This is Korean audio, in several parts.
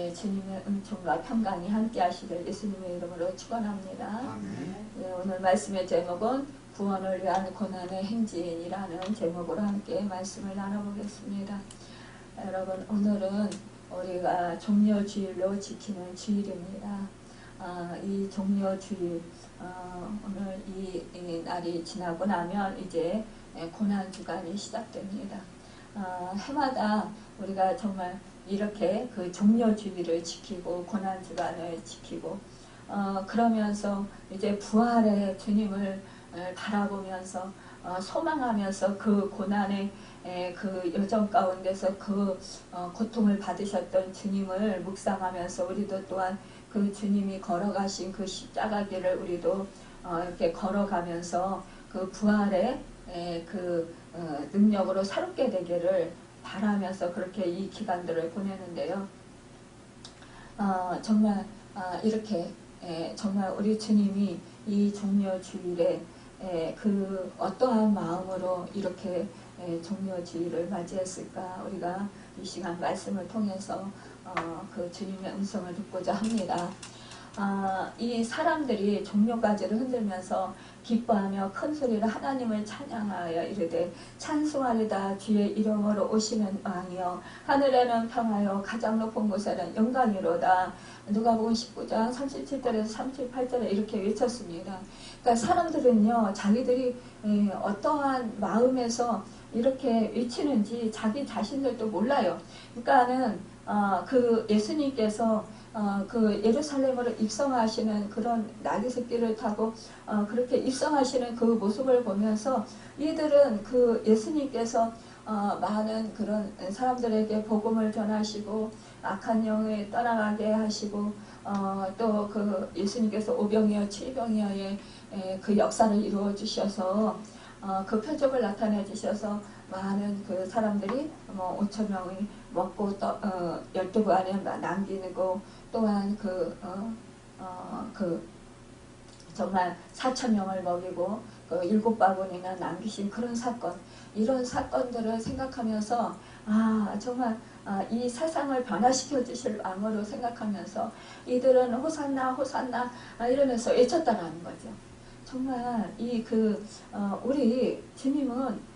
주님의 은총과 평강이 함께 하시길 예수님의 이름으로 축원합니다. 오늘 말씀의 제목은 구원을 위한 고난의 행진이라는 제목으로 함께 말씀을 나눠보겠습니다. 여러분, 오늘은 우리가 종려주일로 지키는 주일입니다. 이 종려주일, 오늘 이 날이 지나고 나면 이제 고난주간이 시작됩니다. 해마다 우리가 정말 이렇게 그 종려주일을 지키고 고난주간을 지키고 그러면서 이제 부활의 주님을 바라보면서 소망하면서 그 고난의 그 여정 가운데서 그 고통을 받으셨던 주님을 묵상하면서 우리도 또한 그 주님이 걸어가신 그 십자가 길을 우리도 이렇게 걸어가면서 그 부활의 그 능력으로 새롭게 되기를 바라면서 그렇게 이 기간들을 보내는데요. 정말 이렇게 정말 우리 주님이 이 종려주일에 그 어떠한 마음으로 이렇게 종려주일을 맞이했을까, 우리가 이 시간 말씀을 통해서 그 주님의 음성을 듣고자 합니다. 이 사람들이 종려가지를 흔들면서 기뻐하며 큰 소리로 하나님을 찬양하여 이르되 찬송하리다 주의 이름으로 오시는 왕이여 하늘에는 평화요 가장 높은 곳에는 영광이로다. 누가복음 19장 37절에서 38절에 이렇게 외쳤습니다. 그러니까 사람들은요, 자기들이 어떠한 마음에서 이렇게 외치는지 자기 자신들도 몰라요. 그러니까는 그 예수님께서 그 예루살렘으로 입성하시는 그런 나귀새끼를 타고 그렇게 입성하시는 그 모습을 보면서 이들은 그 예수님께서 많은 그런 사람들에게 복음을 전하시고 악한 영을 떠나가게 하시고 또 그 예수님께서 오병이어 칠병이어의 그 역사를 이루어 주셔서 그 표적을 나타내 주셔서 많은 그 사람들이 5,000명이 먹고 12부 안에 남기고 또한 정말 4,000명을 먹이고 그 7바구니나 남기신 그런 사건, 이런 사건들을 생각하면서 정말 이 세상을 변화시켜 주실 왕으로 생각하면서 이들은 호산나 호산나 이러면서 외쳤다라는 거죠. 정말 우리 주님은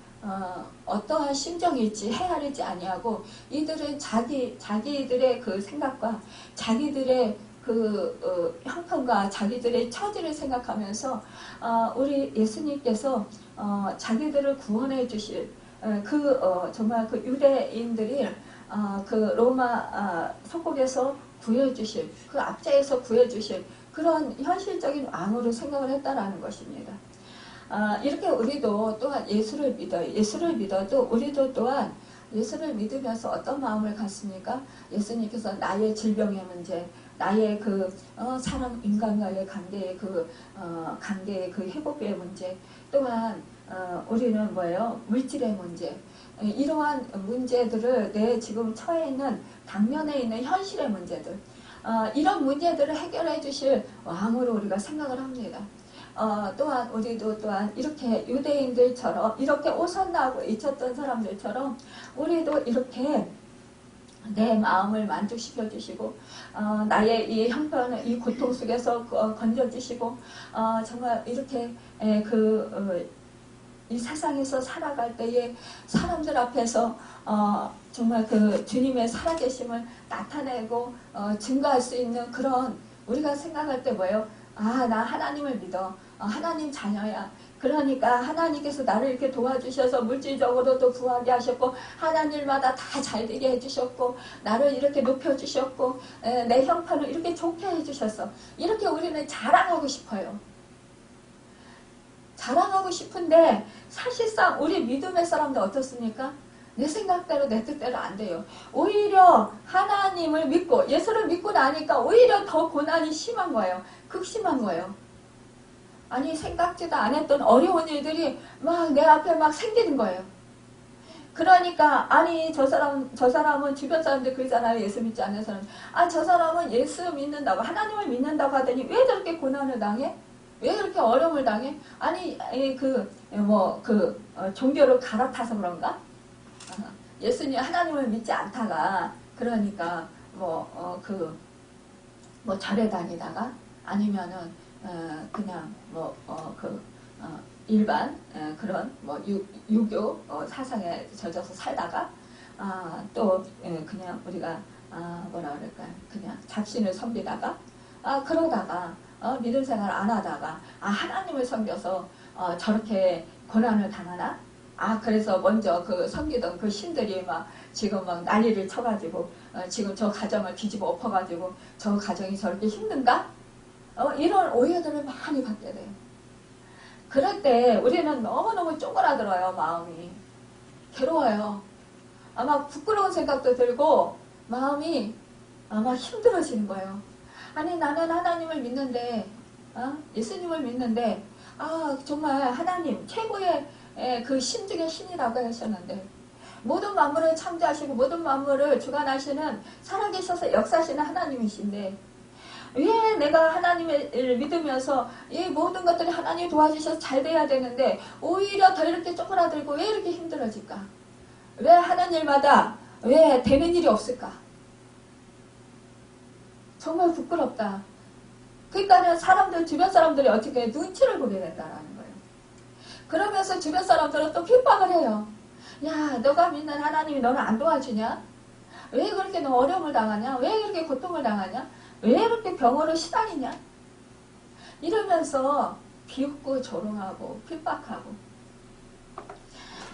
어떠한 심정일지 헤아리지 아니하고 이들은 자기들의 그 생각과 자기들의 그 형편과 자기들의 처지를 생각하면서 우리 예수님께서 자기들을 구원해 주실 정말 그 유대인들이 그 로마 속국에서 구해주실, 그 압제에서 구해주실 그런 현실적인 왕으로 생각을 했다라는 것입니다. 이렇게 우리도 또한 예수를 믿어요. 예수를 믿어도 우리도 또한 예수를 믿으면서 어떤 마음을 갖습니까? 예수님께서 나의 질병의 문제, 나의 그 사람 인간과의 관계의 그 회복의 문제, 또한 우리는 뭐예요? 물질의 문제, 이러한 문제들을 내 지금 처해 있는 당면에 있는 현실의 문제들, 이런 문제들을 해결해 주실 왕으로 우리가 생각을 합니다. 또한 우리도 또한 이렇게 유대인들처럼 이렇게 오산나하고 잊혔던 사람들처럼 우리도 이렇게 내 마음을 만족시켜 주시고 나의 이 형편을 이 고통 속에서 건져 주시고 정말 이렇게 이 세상에서 살아갈 때에 사람들 앞에서 정말 그 주님의 살아계심을 나타내고 증거할 수 있는 그런, 우리가 생각할 때 뭐예요? 나 하나님을 믿어. 하나님 자녀야. 그러니까 하나님께서 나를 이렇게 도와주셔서 물질적으로도 부하게 하셨고 하는 일마다 다 잘되게 해주셨고 나를 이렇게 높여주셨고 내 형편을 이렇게 좋게 해주셨어. 이렇게 우리는 자랑하고 싶어요. 자랑하고 싶은데 사실상 우리 믿음의 사람들 어떻습니까? 내 생각대로 내 뜻대로 안 돼요. 오히려 하나님을 믿고 예수를 믿고 나니까 오히려 더 고난이 심한 거예요. 극심한 거예요. 아니 생각지도 않았던 어려운 일들이 막 내 앞에 막 생기는 거예요. 그러니까 아니 저 사람은 주변 사람들 그러잖아요. 예수 믿지 않는 사람. 저 사람은 예수 믿는다고 하나님을 믿는다고 하더니 왜 저렇게 고난을 당해? 왜 그렇게 어려움을 당해? 아니 종교를 갈아타서 그런가? 예수님 하나님을 믿지 않다가 그러니까 뭐 절에 다니다가 아니면은 그냥 일반 그런 뭐 유교 사상에 젖어서 살다가 또 그냥 우리가 뭐라 그럴까요? 그냥 잡신을 섬기다가 그러다가 믿음 생활 안 하다가 하나님을 섬겨서 저렇게 고난을 당하나? 그래서 먼저 그 섬기던 그 신들이 막 지금 막 난리를 쳐가지고 지금 저 가정을 뒤집어 엎어가지고 저 가정이 저렇게 힘든가? 이런 오해들을 많이 받게 돼요. 그럴 때 우리는 너무너무 쪼그라들어요. 마음이 괴로워요. 아마 부끄러운 생각도 들고 마음이 아마 힘들어지는 거예요. 아니 나는 하나님을 믿는데 예수님을 믿는데 정말 하나님 최고의 그 신 중의 신이라고 하셨는데 모든 만물을 창조하시고 모든 만물을 주관하시는 살아계셔서 역사하시는 하나님이신데 왜 내가 하나님을 믿으면서 이 모든 것들이 하나님이 도와주셔서 잘 돼야 되는데 오히려 더 이렇게 쪼그라들고 왜 이렇게 힘들어질까? 왜 하는 일마다 왜 되는 일이 없을까? 정말 부끄럽다. 그러니까는 주변 사람들이 어떻게 눈치를 보게 된다라는 거예요. 그러면서 주변 사람들은 또 핍박을 해요. 야, 너가 믿는 하나님이 너를 안 도와주냐? 왜 그렇게 너 어려움을 당하냐? 왜 그렇게 고통을 당하냐? 왜 이렇게 병으로 시달리냐? 이러면서 비웃고 조롱하고 핍박하고.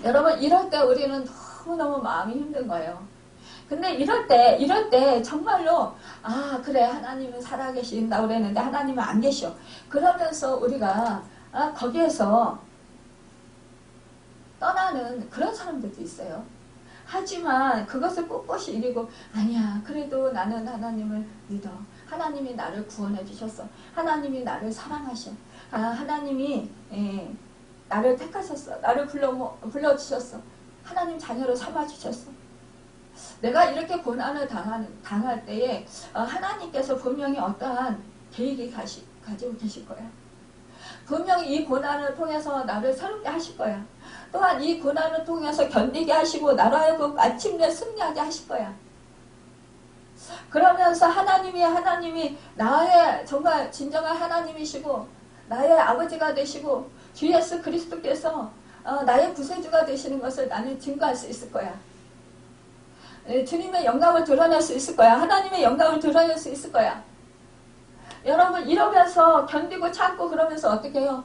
여러분 이럴 때 우리는 너무너무 마음이 힘든 거예요. 근데 이럴 때 정말로 그래 하나님은 살아계신다고 그랬는데 하나님은 안 계셔. 그러면서 우리가 거기에서 떠나는 그런 사람들도 있어요. 하지만 그것을 꿋꿋이 이기고 아니야 그래도 나는 하나님을 믿어. 하나님이 나를 구원해 주셨어. 하나님이 나를 사랑하셔. 하나님이 나를 택하셨어. 나를 불러주셨어. 하나님 자녀로 삼아주셨어. 내가 이렇게 고난을 당할 때에 하나님께서 분명히 어떠한 계획이 가지고 계실 거야. 분명히 이 고난을 통해서 나를 새롭게 하실 거야. 또한 이 고난을 통해서 견디게 하시고 나로 하여금 마침내 승리하게 하실 거야. 그러면서 하나님이 나의 정말 진정한 하나님이시고 나의 아버지가 되시고 주 예수 그리스도께서 나의 구세주가 되시는 것을 나는 증거할 수 있을 거야. 주님의 영광을 드러낼 수 있을 거야. 하나님의 영광을 드러낼 수 있을 거야. 여러분 이러면서 견디고 참고 그러면서 어떻게 해요?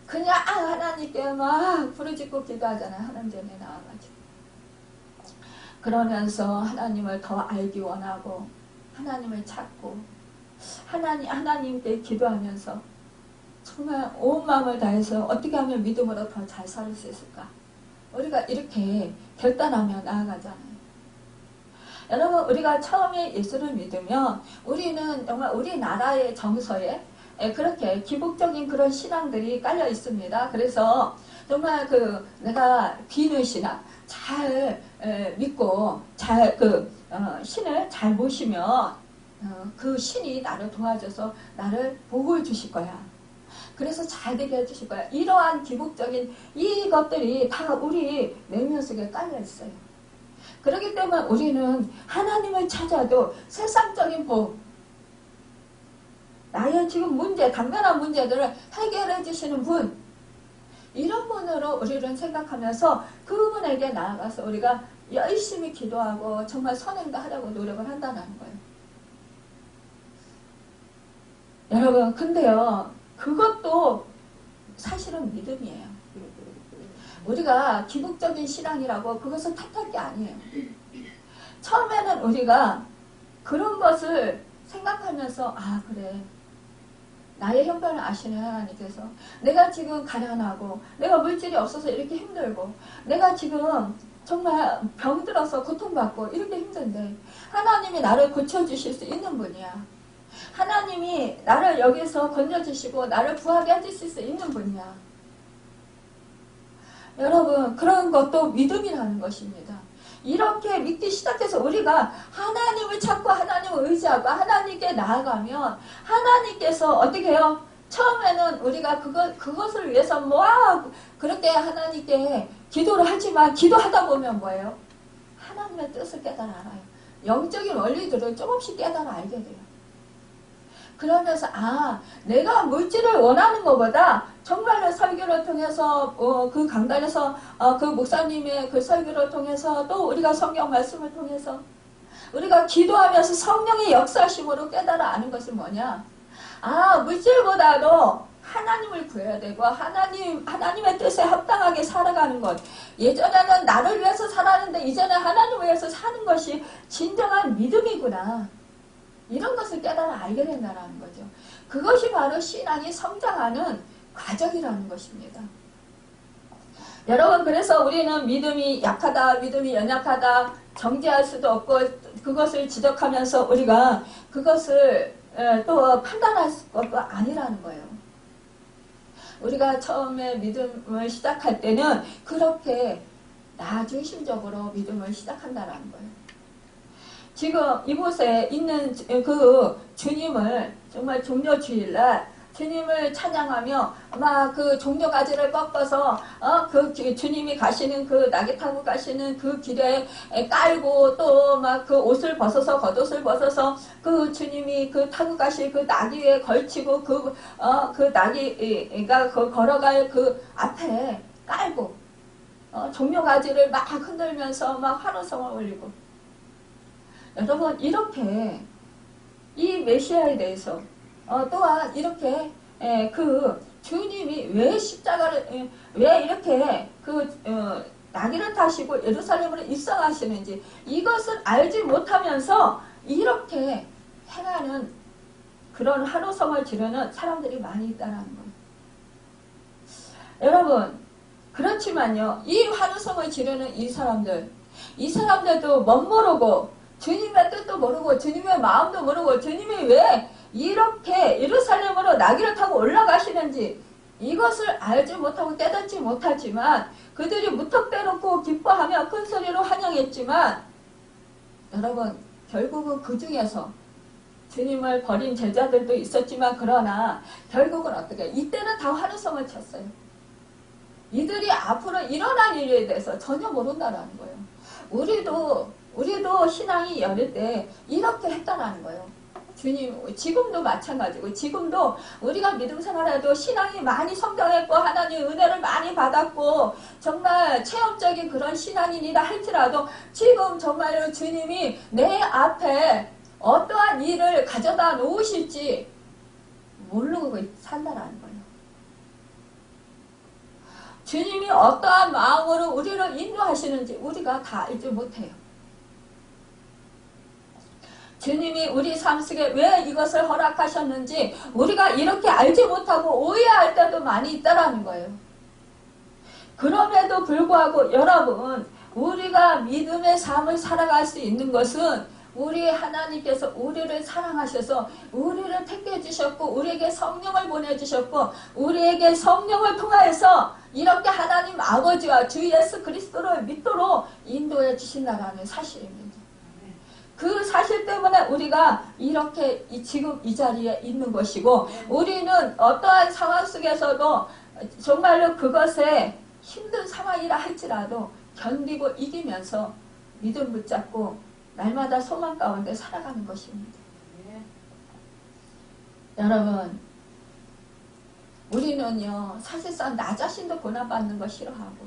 그냥 하나님께 막 부르짖고 기도하잖아요. 하나님 전에 나와가지고. 그러면서 하나님을 더 알기 원하고 하나님을 찾고 하나님께 기도하면서 정말 온 마음을 다해서 어떻게 하면 믿음으로 더 잘 살 수 있을까? 우리가 이렇게 결단하며 나아가잖아요. 여러분 우리가 처음에 예수를 믿으면 우리는 정말 우리나라의 정서에 그렇게 기복적인 그런 신앙들이 깔려 있습니다. 그래서 정말 내가 비는 신앙 잘 믿고 신을 잘 모시면 그 신이 나를 도와줘서 나를 복을 주실 거야. 그래서 잘 되게 해주실 거야. 이러한 기복적인 이것들이 다 우리 내면 속에 깔려 있어요. 그렇기 때문에 우리는 하나님을 찾아도 세상적인 복, 나의 지금 당면한 문제들을 해결해 주시는 분, 이런 분으로 우리는 생각하면서 그분에게 나아가서 우리가 열심히 기도하고 정말 선행도 하려고 노력을 한다는 거예요. 여러분 근데요 그것도 사실은 믿음이에요. 우리가 기복적인 신앙이라고 그것을 탓할 게 아니에요. 처음에는 우리가 그런 것을 생각하면서 그래 나의 형편을 아시는 하나님께서 내가 지금 가난하고 내가 물질이 없어서 이렇게 힘들고 내가 지금 정말 병들어서 고통받고 이렇게 힘든데 하나님이 나를 고쳐주실 수 있는 분이야. 하나님이 나를 여기서 건져주시고 나를 부하게 해주실 수 있는 분이야. 여러분 그런 것도 믿음이라는 것입니다. 이렇게 믿기 시작해서 우리가 하나님을 찾고 하나님을 의지하고 하나님께 나아가면 하나님께서 어떻게 해요? 처음에는 우리가 그것을 위해서 그렇게 하나님께 기도를 하지만 기도하다 보면 뭐예요? 하나님의 뜻을 깨달아 알아요. 영적인 원리들을 조금씩 깨달아 알게 돼요. 그러면서 내가 물질을 원하는 것보다 정말로 설교를 통해서 그 강단에서 그 목사님의 그 설교를 통해서 또 우리가 성경 말씀을 통해서 우리가 기도하면서 성령의 역사심으로 깨달아 아는 것은 뭐냐? 물질보다도 하나님을 구해야 되고 하나님의 뜻에 합당하게 살아가는 것. 예전에는 나를 위해서 살았는데 이제는 하나님을 위해서 사는 것이 진정한 믿음이구나. 이런 것을 깨달아 알게 된다는 거죠. 그것이 바로 신앙이 성장하는 과정이라는 것입니다. 여러분, 그래서 우리는 믿음이 약하다, 믿음이 연약하다, 정죄할 수도 없고 그것을 지적하면서 우리가 그것을 또 판단할 것도 아니라는 거예요. 우리가 처음에 믿음을 시작할 때는 그렇게 나 중심적으로 믿음을 시작한다는 거예요. 지금 이곳에 있는 그 주님을 정말 종려주일날 주님을 찬양하며 막 그 종려가지를 꺾어서 그 주님이 가시는 그 낙에 타고 가시는 그 길에 깔고 또 막 그 옷을 벗어서 겉옷을 벗어서 그 주님이 그 타고 가실 그 낙 위에 걸치고 그 낙이가 걸어갈 그 앞에 깔고 종려가지를 막 흔들면서 막 환호성을 올리고 여러분 이렇게 이 메시아에 대해서 또한 이렇게 그 주님이 왜 십자가를 왜 이렇게 나귀를 타시고 예루살렘으로 입성하시는지 이것을 알지 못하면서 이렇게 행하는 그런 환호성을 지르는 사람들이 많이 있다는 거예요. 여러분 그렇지만요 이 환호성을 지르는 이 사람들도 멋모르고 주님의 뜻도 모르고 주님의 마음도 모르고 주님이 왜 이렇게 예루살렘으로 나귀를 타고 올라가시는지 이것을 알지 못하고 깨닫지 못하지만 그들이 무턱대놓고 기뻐하며 큰 소리로 환영했지만 여러분 결국은 그 중에서 주님을 버린 제자들도 있었지만 그러나 결국은 어떻게 이때는 다 환호성을 쳤어요. 이들이 앞으로 일어날 일에 대해서 전혀 모른다라는 거예요. 우리도 신앙이 열릴 때 이렇게 했다라는 거예요. 주님, 지금도 마찬가지고 지금도 우리가 믿음 생활해도 신앙이 많이 성장했고 하나님의 은혜를 많이 받았고 정말 체험적인 그런 신앙인이라 할지라도 지금 정말로 주님이 내 앞에 어떠한 일을 가져다 놓으실지 모르고 산다라는 거예요. 주님이 어떠한 마음으로 우리를 인도하시는지 우리가 다 알지 못해요. 주님이 우리 삶 속에 왜 이것을 허락하셨는지 우리가 이렇게 알지 못하고 오해할 때도 많이 있다라는 거예요. 그럼에도 불구하고 여러분 우리가 믿음의 삶을 살아갈 수 있는 것은 우리 하나님께서 우리를 사랑하셔서 우리를 택해 주셨고 우리에게 성령을 보내주셨고 우리에게 성령을 통하여서 이렇게 하나님 아버지와 주 예수 그리스도를 믿도록 인도해 주신다는 사실입니다. 그 사실 때문에 우리가 이렇게 지금 이 자리에 있는 것이고 우리는 어떠한 상황 속에서도 정말로 그것에 힘든 상황이라 할지라도 견디고 이기면서 믿음 붙잡고 날마다 소망 가운데 살아가는 것입니다. 여러분 우리는요 사실상 나 자신도 고난받는 거 싫어하고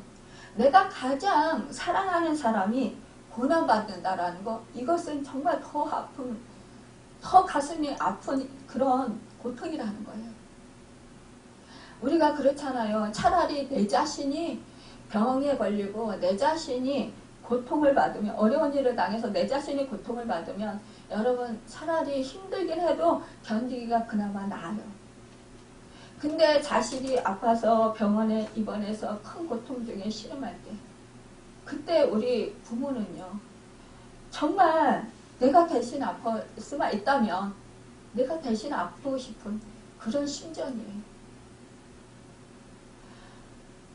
내가 가장 사랑하는 사람이 고난받는다라는 거 이것은 정말 더 가슴이 아픈 그런 고통이라는 거예요. 우리가 그렇잖아요. 차라리 내 자신이 병에 걸리고 내 자신이 고통을 받으면 어려운 일을 당해서 내 자신이 고통을 받으면 여러분 차라리 힘들긴 해도 견디기가 그나마 나아요. 근데 자식이 아파서 병원에 입원해서 큰 고통 중에 씨름할 때 그때 우리 부모는요 정말 내가 대신 아플 수가 있다면 내가 대신 아프고 싶은 그런 심정이에요.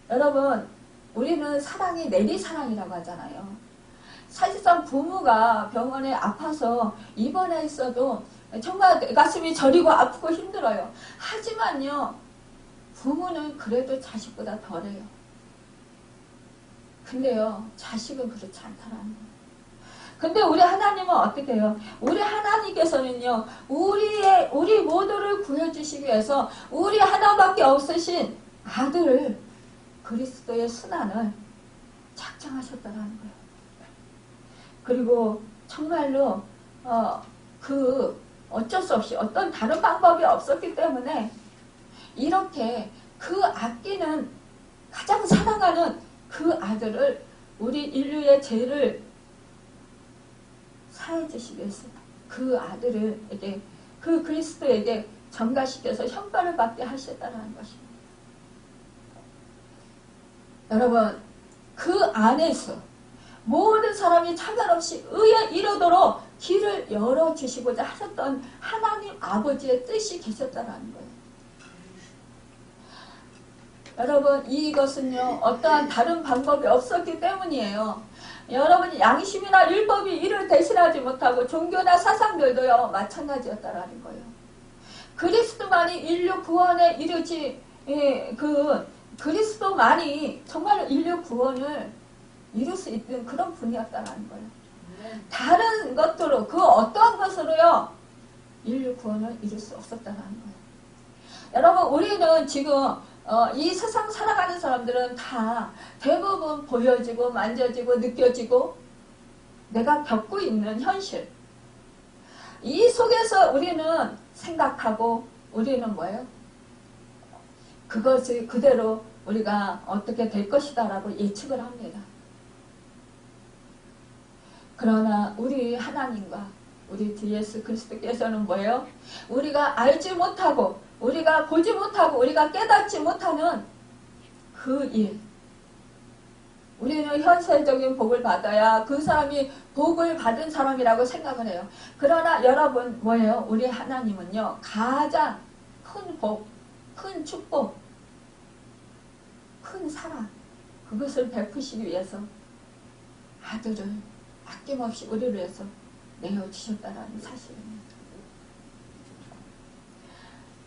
여러분 우리는 사랑이 내리사랑이라고 하잖아요. 사실상 부모가 병원에 아파서 입원해 있어도 정말 내 가슴이 저리고 아프고 힘들어요. 하지만요 부모는 그래도 자식보다 덜해요. 근데요 자식은 그렇지 않다라는 거예요. 근데 우리 하나님은 어떻게 해요? 우리 하나님께서는요, 우리 모두를 구해주시기 위해서 우리 하나밖에 없으신 아들을, 그리스도의 순환을 작정하셨다는 거예요. 그리고 정말로 어쩔 수 없이 어떤 다른 방법이 없었기 때문에 이렇게 그 아끼는, 가장 사랑하는 그 아들을, 우리 인류의 죄를 사해 주시기 위해서 그 아들에게, 그 그리스도에게 전가시켜서 형벌을 받게 하셨다는 것입니다. 여러분, 그 안에서 모든 사람이 차별 없이 의에 이르도록 길을 열어주시고자 하셨던 하나님 아버지의 뜻이 계셨다는 거예요. 여러분, 이것은요, 어떠한 다른 방법이 없었기 때문이에요. 여러분, 양심이나 율법이 이를 대신하지 못하고 종교나 사상들도요, 마찬가지였다라는 거예요. 그리스도만이 인류 구원에 이르지, 그리스도만이 정말 인류 구원을 이룰 수 있는 그런 분이었다라는 거예요. 다른 것들로, 그 어떠한 것으로요, 인류 구원을 이룰 수 없었다라는 거예요. 여러분, 우리는 지금 이 세상 살아가는 사람들은 다 대부분 보여지고 만져지고 느껴지고 내가 겪고 있는 현실, 이 속에서 우리는 생각하고, 우리는 뭐예요? 그것을 그대로 우리가 어떻게 될 것이다 라고 예측을 합니다. 그러나 우리 하나님과 우리 주 예수 그리스도께서는 뭐예요? 우리가 알지 못하고, 우리가 보지 못하고, 우리가 깨닫지 못하는 그 일, 우리는 현실적인 복을 받아야 그 사람이 복을 받은 사람이라고 생각을 해요. 그러나 여러분, 뭐예요? 우리 하나님은요, 가장 큰 복, 큰 축복, 큰 사랑, 그것을 베푸시기 위해서 아들을 아낌없이 우리를 위해서 내어주셨다는 사실입니다.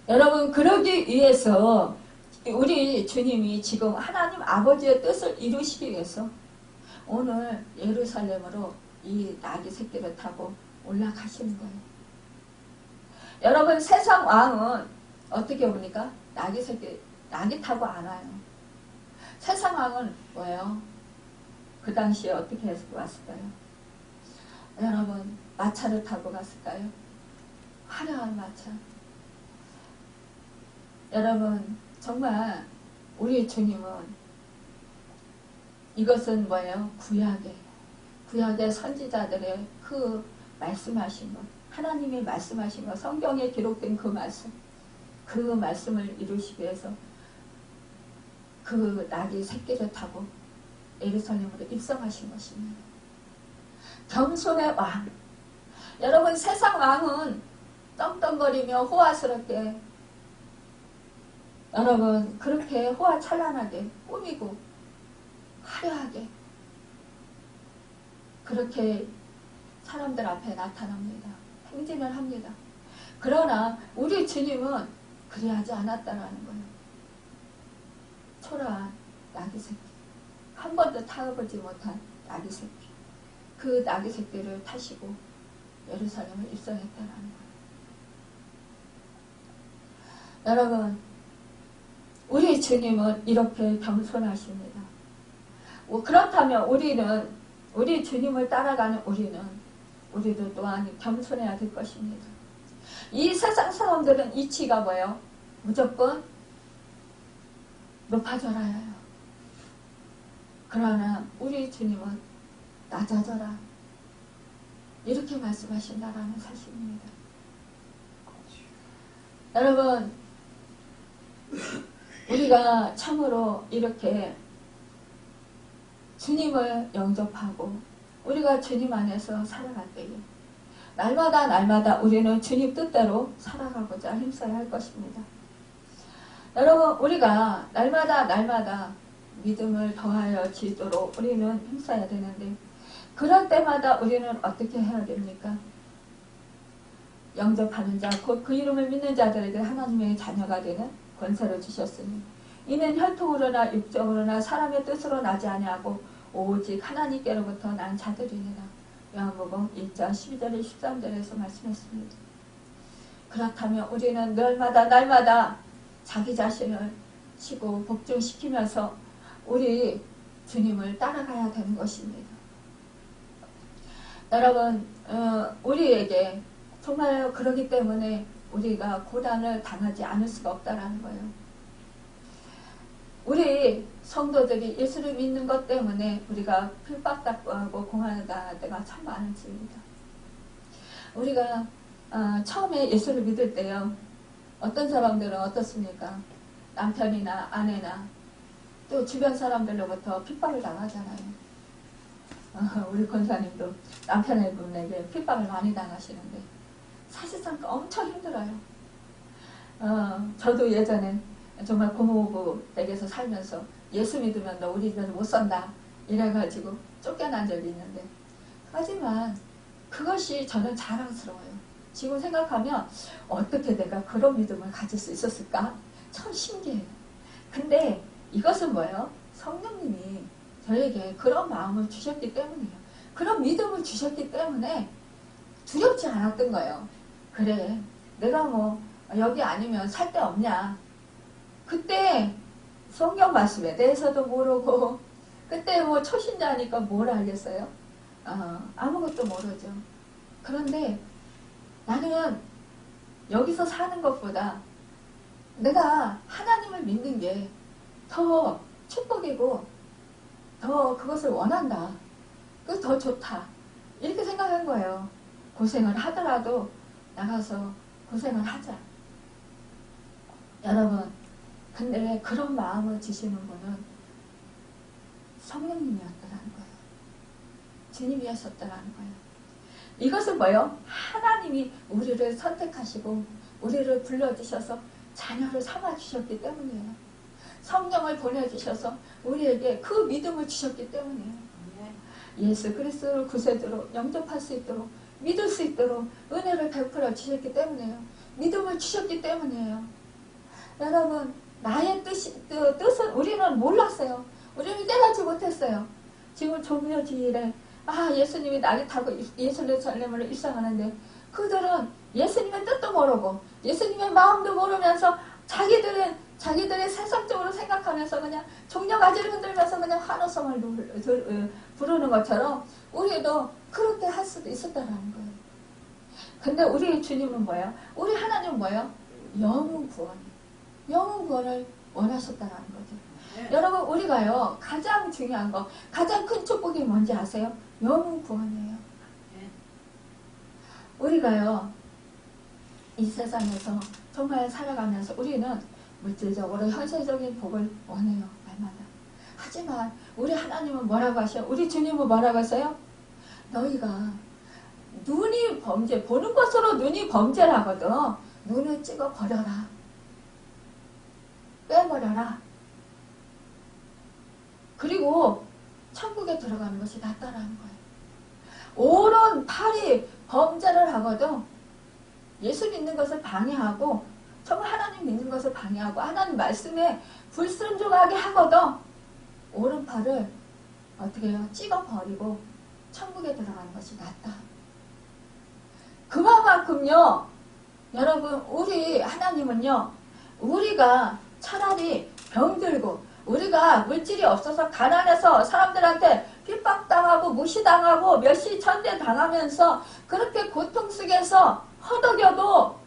여러분, 그러기 위해서 우리 주님이 지금 하나님 아버지의 뜻을 이루시기 위해서 오늘 예루살렘으로 이 나귀 새끼를 타고 올라가시는 거예요. 여러분, 세상 왕은 어떻게 옵니까? 나귀 타고 안 와요. 세상 왕은 뭐예요? 그 당시에 어떻게 해서 왔을까요? 여러분, 마차를 타고 갔을까요? 화려한 마차. 여러분, 정말 우리 주님은, 이것은 뭐예요? 구약의 선지자들의 그 말씀하신 것, 하나님이 말씀하신 것, 성경에 기록된 그 말씀, 그 말씀을 이루시기 위해서 그 나귀 새끼를 타고 예루살렘으로 입성하신 것입니다. 겸손의 왕. 여러분, 세상 왕은 떵떵거리며 호화스럽게, 여러분, 그렇게 호화찬란하게 꾸미고 화려하게 그렇게 사람들 앞에 나타납니다. 행진을 합니다. 그러나 우리 주님은 그리하지 않았다라는 거예요. 초라한 나귀 새끼, 한 번도 타보지 못한 나귀 새끼, 그 나귀 새끼를 타시고 예루살렘을 입성했다라는 거예요. 여러분, 우리 주님은 이렇게 겸손하십니다. 그렇다면 우리 주님을 따라가는 우리도 또한 겸손해야 될 것입니다. 이 세상 사람들은 이치가 뭐예요? 무조건 높아져라 해요. 그러나 우리 주님은 낮아져라, 이렇게 말씀하신다라는 사실입니다. 여러분, 우리가 참으로 이렇게 주님을 영접하고 우리가 주님 안에서 살아갈 때에 날마다 우리는 주님 뜻대로 살아가고자 힘써야 할 것입니다. 여러분, 우리가 날마다 믿음을 더하여 지도록 우리는 힘써야 되는데, 그럴 때마다 우리는 어떻게 해야 됩니까? 영접하는 자, 곧 그 이름을 믿는 자들에게 하나님의 자녀가 되는 권세를 주셨으니 이는 혈통으로나 육정으로나 사람의 뜻으로 나지 아니하고 오직 하나님께로부터 난 자들이니라. 요한복음 1장 12절에 13절에서 말씀했습니다. 그렇다면 우리는 날마다 자기 자신을 치고 복종시키면서 우리 주님을 따라가야 되는 것입니다. 여러분, 우리에게 정말 그러기 때문에 우리가 고난을 당하지 않을 수가 없다라는 거예요. 우리 성도들이 예수를 믿는 것 때문에 우리가 핍박당하고 고난을 당할 때가 참 많습니다. 우리가 처음에 예수를 믿을 때요, 어떤 사람들은 어떻습니까? 남편이나 아내나 또 주변 사람들로부터 핍박을 당하잖아요. 우리 권사님도 남편분에게 핍박을 많이 당하시는데 사실상 엄청 힘들어요. 저도 예전에 정말 고모부 댁에서 살면서 예수 믿으면 너 우리 집에서 못 산다 이래가지고 쫓겨난 적이 있는데, 하지만 그것이 저는 자랑스러워요. 지금 생각하면 어떻게 내가 그런 믿음을 가질 수 있었을까? 참 신기해요. 근데 이것은 뭐예요? 성령님이 저에게 그런 마음을 주셨기 때문이에요. 그런 믿음을 주셨기 때문에 두렵지 않았던 거예요. 그래, 내가 뭐 여기 아니면 살 데 없냐. 그때 성경 말씀에 대해서도 모르고, 그때 뭐 초신자니까 뭘 알겠어요? 아무것도 모르죠. 그런데 나는 여기서 사는 것보다 내가 하나님을 믿는 게 더 축복이고 더 그것을 원한다. 그게 더 좋다. 이렇게 생각한 거예요. 고생을 하더라도 나가서 고생을 하자. 여러분, 근데 그런 마음을 주시는 분은 성령님이었더라는 거예요. 주님이었었더라는 거예요. 이것은 뭐예요? 하나님이 우리를 선택하시고 우리를 불러주셔서 자녀를 삼아주셨기 때문이에요. 성령을 보내주셔서 우리에게 그 믿음을 주셨기 때문이에요. 예수 그리스도를 구세주로 영접할 수 있도록, 믿을 수 있도록 은혜를 베풀어 주셨기 때문이에요. 믿음을 주셨기 때문이에요. 여러분, 나의 뜻은 우리는 몰랐어요. 우리는 깨닫지 못했어요. 지금 종려주일에 예수님이 날이 타고 예루살렘으로 입성하는데, 그들은 예수님의 뜻도 모르고 예수님의 마음도 모르면서 자기들의 세상적으로 생각하면서 그냥 종려가지를 흔들면서 그냥 환호성을 부르는 것처럼 우리도 그렇게 할 수도 있었다는 거예요. 근데 우리 주님은 뭐예요? 우리 하나님은 뭐예요? 영혼 구원이에요. 영혼 구원을 원하셨다는 거죠. 여러분, 우리가요, 가장 중요한 거, 가장 큰 축복이 뭔지 아세요? 영혼 구원이에요. 우리가요, 이 세상에서 정말 살아가면서 우리는 물질적으로 현실적인 복을 원해요. 날마다. 하지만 우리 하나님은 뭐라고 하셔요? 우리 주님은 뭐라고 하세요? 너희가 눈이 범죄, 보는 것으로 눈이 범죄라거든. 눈을 찍어 버려라. 빼버려라. 그리고 천국에 들어가는 것이 낫다라는 거예요. 오른 팔이 범죄를 하거든. 예수 믿는 것을 방해하고, 정말 하나님 믿는 것을 방해하고, 하나님 말씀에 불순종하게 하거든. 오른팔을 어떻게 해요? 찍어버리고 천국에 들어가는 것이 낫다. 그만큼요, 여러분, 우리 하나님은요, 우리가 차라리 병들고 우리가 물질이 없어서 가난해서 사람들한테 핍박당하고 무시당하고 멸시천대당하면서 그렇게 고통 속에서 허덕여도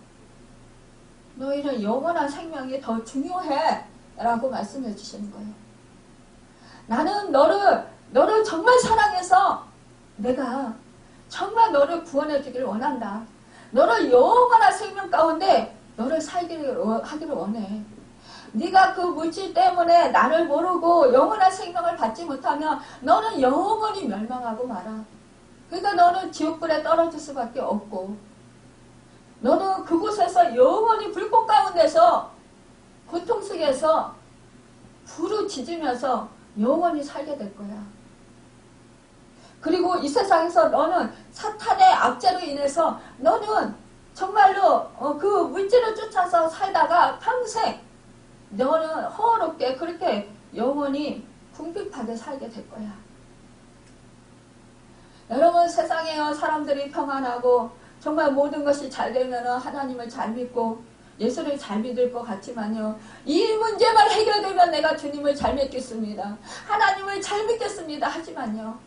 너희는 영원한 생명이 더 중요해 라고 말씀해 주시는 거예요. 나는 너를 정말 사랑해서 내가 정말 너를 구원해 주기를 원한다. 너를 영원한 생명 가운데 너를 하기를 원해. 네가 그 물질 때문에 나를 모르고 영원한 생명을 받지 못하면 너는 영원히 멸망하고 말아. 그러니까 너는 지옥불에 떨어질 수밖에 없고, 너는 그곳에서 영원히 불꽃 가운데서 고통 속에서 부르짖으면서 영원히 살게 될 거야. 그리고 이 세상에서 너는 사탄의 압제로 인해서 너는 정말로 그 물질을 쫓아서 살다가 평생 너는 허허롭게 그렇게 영원히 궁핍하게 살게 될 거야. 여러분 세상에요 사람들이 평안하고 정말 모든 것이 잘 되면 하나님을 잘 믿고 예수를 잘 믿을 것 같지만요. 이 문제만 해결되면 내가 주님을 잘 믿겠습니다. 하나님을 잘 믿겠습니다. 하지만요.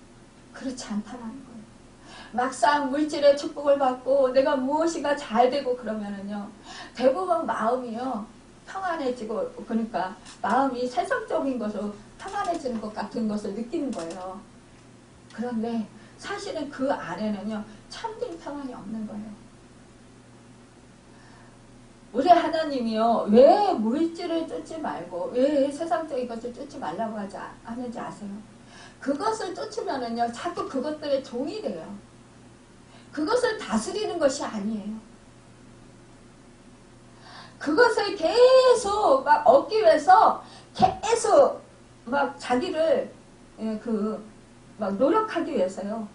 그렇지 않다는 거예요. 막상 물질의 축복을 받고 내가 무엇인가 잘 되고 그러면은요. 대부분 마음이요. 평안해지고 그러니까 마음이 세상적인 것으로 평안해지는 것 같은 것을 느끼는 거예요. 그런데 사실은 그 안에는요. 참된 평안이 없는 거예요. 우리 하나님이요. 왜 물질을 쫓지 말고 왜 세상적인 것을 쫓지 말라고 하는지 아세요? 그것을 쫓으면은요. 자꾸 그것들의 종이 돼요. 그것을 다스리는 것이 아니에요. 그것을 계속 막 얻기 위해서 계속 막 자기를 막 노력하기 위해서요.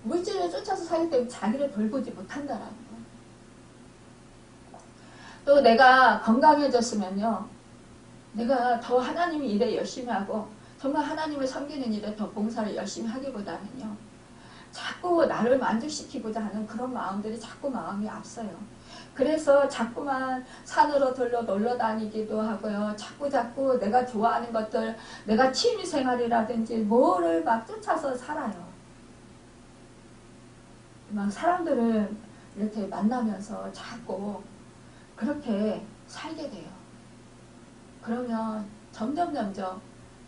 물질을 쫓아서 살기 때문에 자기를 돌보지 못한다라는 거예요. 또 내가 건강해졌으면요. 내가 더 하나님 일에 열심히 하고 정말 하나님을 섬기는 일에 더 봉사를 열심히 하기보다는요. 자꾸 나를 만족시키고자 하는 그런 마음들이 자꾸 마음이 앞서요. 그래서 자꾸만 산으로 놀러 다니기도 하고요. 자꾸 내가 좋아하는 것들, 내가 취미생활이라든지 뭐를 막 쫓아서 살아요. 막 사람들을 이렇게 만나면서 자꾸 그렇게 살게 돼요. 그러면 점점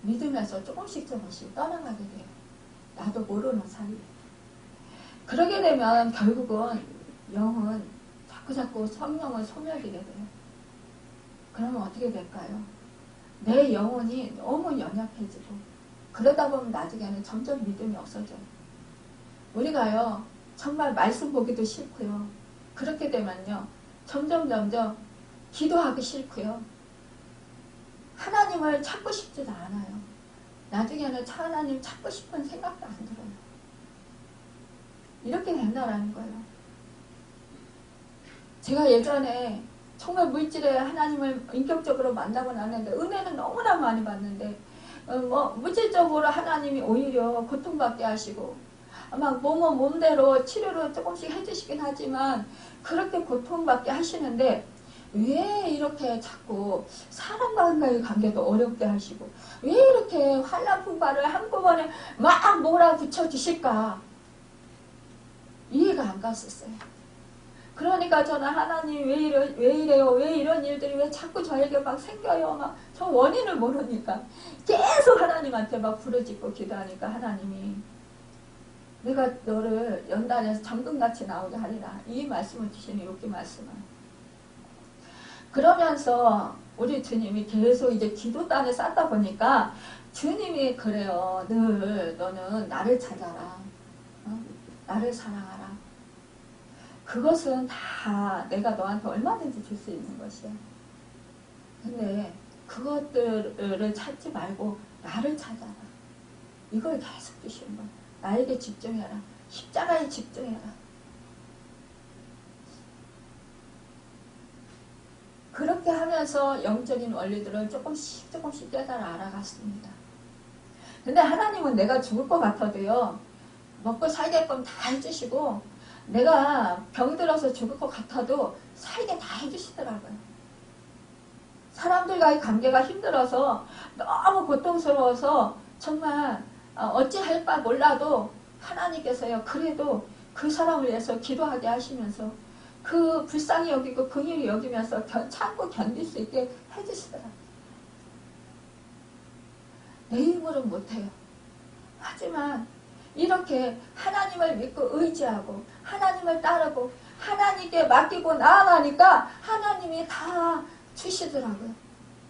믿음에서 조금씩 떠나가게 돼요. 나도 모르는 사이에. 그러게 되면 결국은 영은 자꾸 성령을 소멸하게 돼요. 그러면 어떻게 될까요? 내 영혼이 너무 연약해지고 그러다 보면 나중에는 점점 믿음이 없어져요. 우리가요 정말 말씀 보기도 싫고요. 그렇게 되면요 점점 기도하기 싫고요. 하나님을 찾고 싶지도 않아요. 나중에는 하나님 찾고 싶은 생각도 안 들어요. 이렇게 된다라는 거예요. 제가 예전에 정말 물질에 하나님을 인격적으로 만나고 났는데 은혜는 너무나 많이 받는데 물질적으로 하나님이 오히려 고통받게 하시고 막 몸대로 치료를 조금씩 해주시긴 하지만 그렇게 고통받게 하시는데 왜 이렇게 자꾸 사람과의 관계도 어렵게 하시고 왜 이렇게 환난풍파를 한꺼번에 막 몰아붙여 주실까 이해가 안 갔었어요. 그러니까 저는 하나님 왜 이래요? 왜 이런 일들이 왜 자꾸 저에게 막 생겨요? 막 저 원인을 모르니까 계속 하나님한테 막 부르짖고 기도하니까 하나님이 내가 너를 연단해서 정금같이 나오게 하리라. 이 말씀을 주시는 여기 말씀은. 그러면서 우리 주님이 계속 이제 기도단에 쌓다 보니까 주님이 그래요. 늘 너는 나를 찾아라. 나를 사랑하라. 그것은 다 내가 너한테 얼마든지 줄 수 있는 것이야. 근데 그것들을 찾지 말고 나를 찾아라. 이걸 계속 주시는 거야. 나에게 집중해라. 십자가에 집중해라. 그렇게 하면서 영적인 원리들을 조금씩 깨달아 알아갔습니다. 근데 하나님은 내가 죽을 것 같아도요. 먹고 살게끔 다 해주시고 내가 병들어서 죽을 것 같아도 살게 다 해주시더라고요. 사람들과의 관계가 힘들어서 너무 고통스러워서 정말 어찌할 바 몰라도 하나님께서요. 그래도 그 사람을 위해서 기도하게 하시면서 그 불쌍히 여기고 긍휼히 여기면서 참고 견딜 수 있게 해주시더라고요. 내 힘으로는 못해요. 하지만 이렇게 하나님을 믿고 의지하고 하나님을 따르고 하나님께 맡기고 나아가니까 하나님이 다 주시더라고요.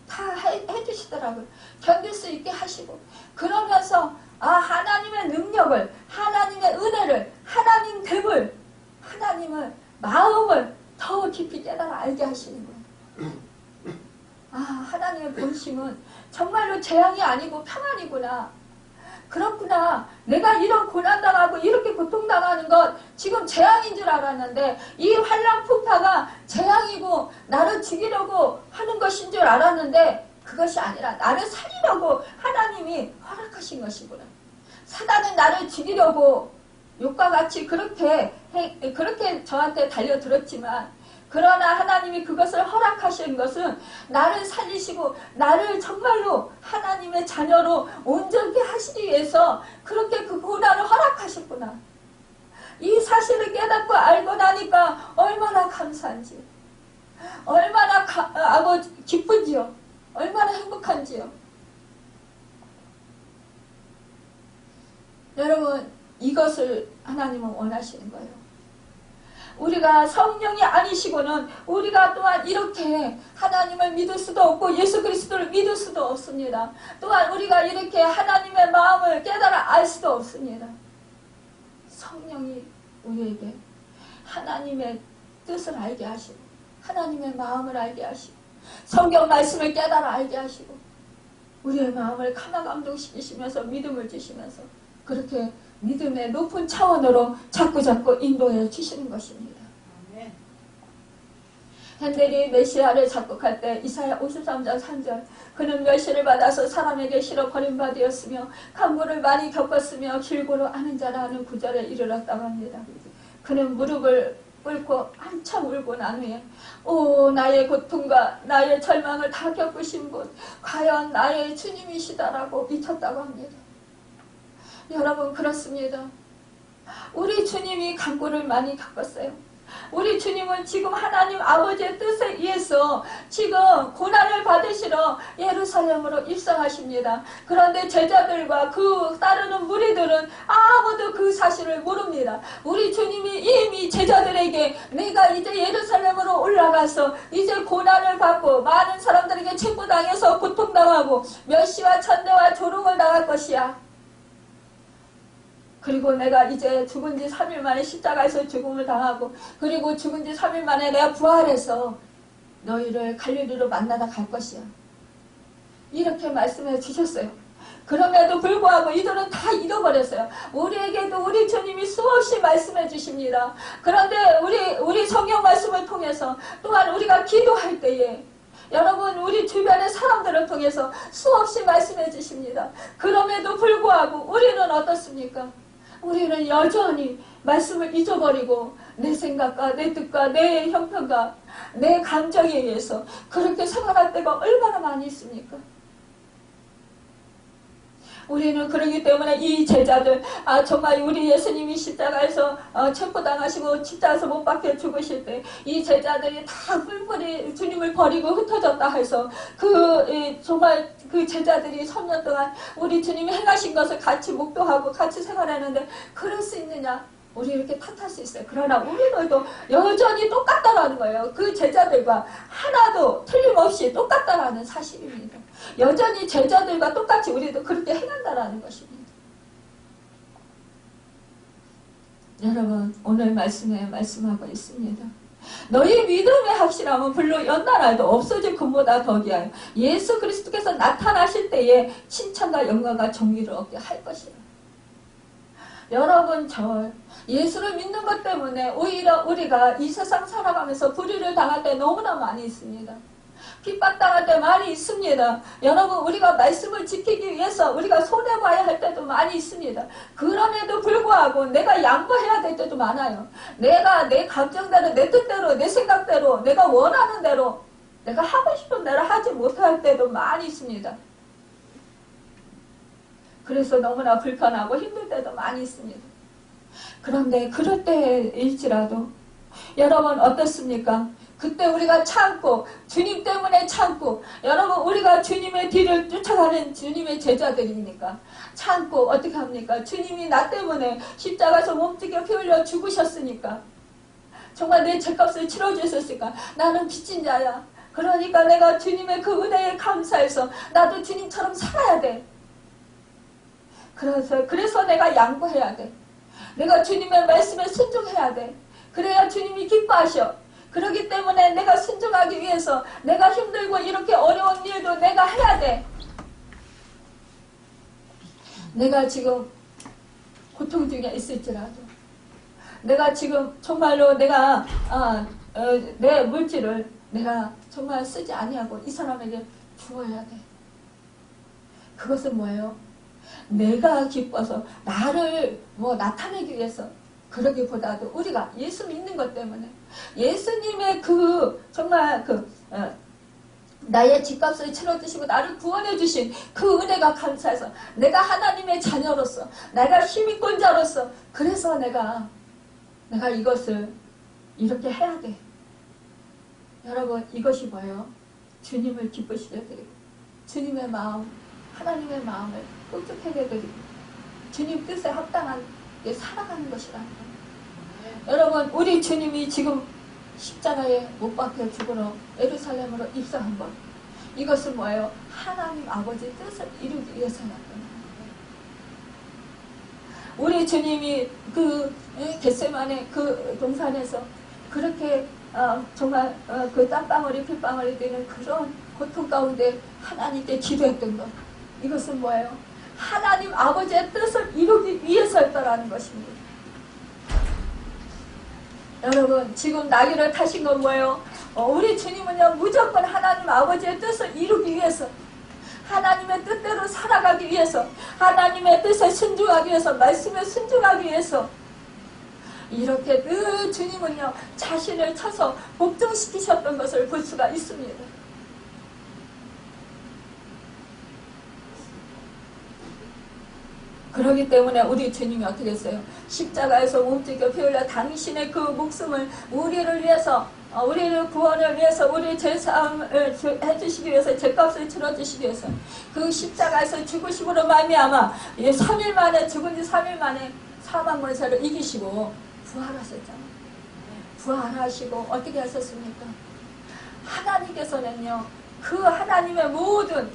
다 해주시더라고요. 견딜 수 있게 하시고 그러면서 하나님의 능력을 하나님의 은혜를 하나님 됨을 하나님을 마음을 더 깊이 깨달아 알게 하시는 거예요. 하나님의 본심은 정말로 재앙이 아니고 평안이구나. 그렇구나. 내가 이런 고난당하고 이렇게 고통당하는 것 지금 재앙인 줄 알았는데 이 환난 풍파가 재앙이고 나를 죽이려고 하는 것인 줄 알았는데 그것이 아니라 나를 살리려고 하나님이 허락하신 것이구나. 사단은 나를 죽이려고 욕과 같이 그렇게 저한테 달려들었지만, 그러나 하나님이 그것을 허락하신 것은 나를 살리시고 나를 정말로 하나님의 자녀로 온전히 하시기 위해서 그렇게 그 고난을 허락하셨구나. 이 사실을 깨닫고 알고 나니까 얼마나 감사한지, 얼마나 아버지 기쁜지요, 얼마나 행복한지요. 여러분, 이것을 하나님은 원하시는 거예요. 우리가 성령이 아니시고는 우리가 또한 이렇게 하나님을 믿을 수도 없고 예수 그리스도를 믿을 수도 없습니다. 또한 우리가 이렇게 하나님의 마음을 깨달아 알 수도 없습니다. 성령이 우리에게 하나님의 뜻을 알게 하시고 하나님의 마음을 알게 하시고 성경 말씀을 깨달아 알게 하시고 우리의 마음을 감화감동시키시면서 믿음을 주시면서 그렇게 믿음의 높은 차원으로 자꾸자꾸 인도해 주시는 것입니다. 핸델이 메시아를 작곡할 때 이사야 53장 3절, 그는 멸시를 받아서 사람에게 실어 버림받았으며 간구를 많이 겪었으며 길고로 아는 자라는 구절에 이르렀다고 합니다. 그는 무릎을 꿇고 한참 울고 난 후에 오 나의 고통과 나의 절망을 다 겪으신 분 과연 나의 주님이시다라고 미쳤다고 합니다. 여러분, 그렇습니다. 우리 주님이 간구를 많이 겪었어요. 우리 주님은 지금 하나님 아버지의 뜻에 의해서 지금 고난을 받으시러 예루살렘으로 입성하십니다. 그런데 제자들과 그 따르는 무리들은 아무도 그 사실을 모릅니다. 우리 주님이 이미 제자들에게 내가 이제 예루살렘으로 올라가서 이제 고난을 받고 많은 사람들에게 체포당해서 고통당하고 멸시와 천대와 조롱을 당할 것이야. 그리고 내가 이제 죽은 지 3일 만에 십자가에서 죽음을 당하고 그리고 죽은 지 3일 만에 내가 부활해서 너희를 갈릴리로 만나다 갈 것이야. 이렇게 말씀해 주셨어요. 그럼에도 불구하고 이들은 다 잃어버렸어요. 우리에게도 우리 주님이 수없이 말씀해 주십니다. 그런데 우리 성경 말씀을 통해서 또한 우리가 기도할 때에 여러분 우리 주변의 사람들을 통해서 수없이 말씀해 주십니다. 그럼에도 불구하고 우리는 어떻습니까? 우리는 여전히 말씀을 잊어버리고 내 생각과 내 뜻과 내 형편과 내 감정에 의해서 그렇게 생활할 때가 얼마나 많이 있습니까? 우리는 그러기 때문에 이 제자들 정말 우리 예수님이 십자가에서 체포당하시고 십자가에서 못 박혀 죽으실 때 이 제자들이 다 뿔뿔이 주님을 버리고 흩어졌다 해서 정말 그 제자들이 3년 동안 우리 주님이 행하신 것을 같이 묵도하고 같이 생활하는데 그럴 수 있느냐? 우리 이렇게 탓할 수 있어요. 그러나 우리들도 여전히 똑같다라는 거예요. 그 제자들과 하나도 틀림없이 똑같다라는 사실입니다. 여전히 제자들과 똑같이 우리도 그렇게 행한다라는 것입니다. 여러분, 오늘 말씀에 말씀하고 있습니다. 너희 믿음의 확실함은 물론 연나라에도 없어질 금보다 더디하여 예수 그리스도께서 나타나실 때에 칭찬과 영광과 정의를 얻게 할 것이라. 여러분, 예수를 믿는 것 때문에 오히려 우리가 이 세상 살아가면서 불의를 당할 때 너무나 많이 있습니다. 핍박당할 때 많이 있습니다. 여러분, 우리가 말씀을 지키기 위해서 우리가 손해봐야 할 때도 많이 있습니다. 그럼에도 불구하고 내가 양보해야 될 때도 많아요. 내가 내 감정대로, 내 뜻대로, 내 생각대로, 내가 원하는 대로, 내가 하고 싶은 대로 하지 못할 때도 많이 있습니다. 그래서 너무나 불편하고 힘들 때도 많이 있습니다. 그런데 그럴 때일지라도 여러분 어떻습니까? 그때 우리가 참고 주님 때문에 참고 여러분 우리가 주님의 뒤를 쫓아가는 주님의 제자들이니까 참고 어떻게 합니까? 주님이 나 때문에 십자가에서 몸뚱이 피 흘려 죽으셨으니까 정말 내 죄값을 치러주셨으니까 나는 빚진 자야. 그러니까 내가 주님의 그 은혜에 감사해서 나도 주님처럼 살아야 돼. 그래서 내가 양보해야 돼. 내가 주님의 말씀에 순종해야 돼. 그래야 주님이 기뻐하셔. 그렇기 때문에 내가 순종하기 위해서 내가 힘들고 이렇게 어려운 일도 내가 해야 돼. 내가 지금 고통 중에 있을지라도 내가 지금 정말로 내가 내 물질을 내가 정말 쓰지 아니하고 이 사람에게 주어야 돼. 그것은 뭐예요? 내가 기뻐서 나를 뭐 나타내기 위해서 그러기보다도 우리가 예수 믿는 것 때문에 예수님의 그 정말 나의 집값을 치러주시고 나를 구원해 주신 그 은혜가 감사해서 내가 하나님의 자녀로서 내가 힘있는 자로서 그래서 내가 이것을 이렇게 해야 돼. 여러분 이것이 뭐예요? 주님을 기쁘시게 해드리고 주님의 마음 하나님의 마음을 끔찍하게 해드리고 주님 뜻에 합당하게 살아가는 것이라는 거예요. 여러분 우리 주님이 지금 십자가에 못 박혀 죽으러 예루살렘으로 입성한 것 이것은 뭐예요? 하나님 아버지의 뜻을 이루기 위해서였던 거예요. 우리 주님이 그 겟세마네 그 동산에서 그렇게 정말 그 땀방울이 핏방울이 되는 그런 고통 가운데 하나님께 기도했던 것 이것은 뭐예요? 하나님 아버지의 뜻을 이루기 위해서였다라는 것입니다. 여러분 지금 나귀를 타신 건 뭐예요? 우리 주님은요 무조건 하나님 아버지의 뜻을 이루기 위해서 하나님의 뜻대로 살아가기 위해서 하나님의 뜻에 순종하기 위해서 말씀에 순종하기 위해서 이렇게 늘 주님은요 자신을 쳐서 복종시키셨던 것을 볼 수가 있습니다. 그렇기 때문에 우리 주님이 어떻게 했어요? 십자가에서 몸짓겨 피 흘려 당신의 그 목숨을 우리를 위해서 우리를 구원을 위해서 우리 죄사함을 해주시기 위해서 죄값을 치러주시기 위해서 그 십자가에서 죽으심으로 말미암아 3일 만에 죽은 지 3일 만에 사망 권세를 이기시고 부활하셨잖아요. 부활하시고 어떻게 하셨습니까? 하나님께서는요 그 하나님의 모든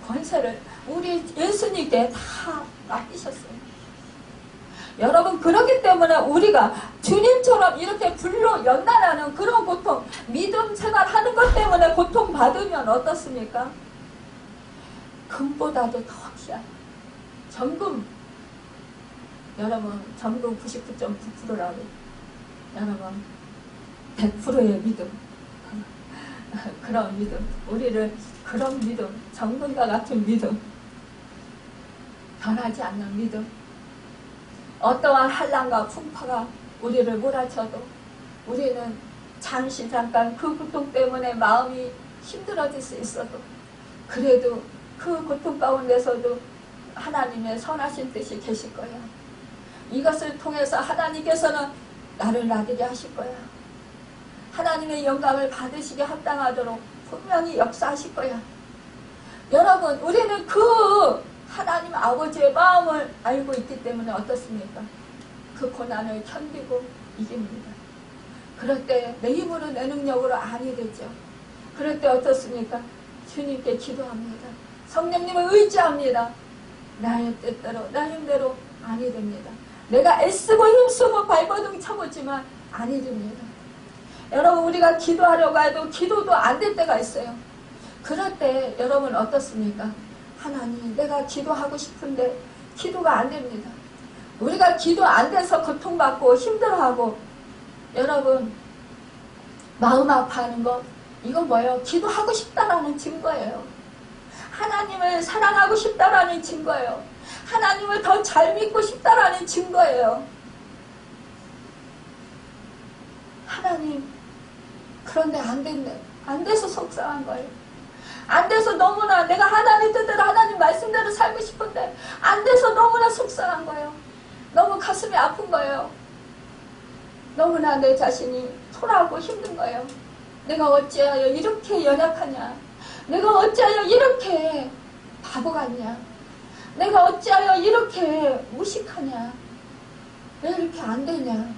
권세를 우리 예수님께 다 맡기셨어요. 여러분 그렇기 때문에 우리가 주님처럼 이렇게 불로 연단하는 그런 고통 믿음 생활하는 것 때문에 고통받으면 어떻습니까? 금보다도 더 귀한 정금 여러분 정금 99.9%라고 여러분 100%의 믿음 그런 믿음 우리를 그런 믿음 정금과 같은 믿음 변하지 않는 믿음 어떠한 한란과 풍파가 우리를 몰아쳐도 우리는 잠깐 그 고통 때문에 마음이 힘들어질 수 있어도 그래도 그 고통 가운데서도 하나님의 선하신 뜻이 계실 거야. 이것을 통해서 하나님께서는 나를 나들이 하실 거야. 하나님의 영광을 받으시게 합당하도록 분명히 역사하실 거야. 여러분 우리는 그 하나님 아버지의 마음을 알고 있기 때문에 어떻습니까? 그 고난을 견디고 이깁니다. 그럴 때 내 힘으로 내 능력으로 아니 되죠. 그럴 때 어떻습니까? 주님께 기도합니다. 성령님을 의지합니다. 나의 뜻대로 나 힘대로 아니 됩니다. 내가 애쓰고 힘쓰고 발버둥 쳐보지만 아니 됩니다. 여러분 우리가 기도하려고 해도 기도도 안 될 때가 있어요. 그럴 때 여러분 어떻습니까? 하나님 내가 기도하고 싶은데 기도가 안 됩니다. 우리가 기도 안 돼서 고통받고 힘들어하고 여러분 마음 아파하는 것 이건 뭐예요? 기도하고 싶다라는 증거예요. 하나님을 사랑하고 싶다라는 증거예요. 하나님을 더 잘 믿고 싶다라는 증거예요. 하나님 그런데 안 됐네. 안 돼서 속상한 거예요. 안 돼서 너무나 내가 하나님 뜻대로 하나님 말씀대로 살고 싶은데 안 돼서 너무나 속상한 거예요. 너무 가슴이 아픈 거예요. 너무나 내 자신이 초라하고 힘든 거예요. 내가 어찌하여 이렇게 연약하냐. 내가 어찌하여 이렇게 바보 같냐. 내가 어찌하여 이렇게 무식하냐. 왜 이렇게 안 되냐.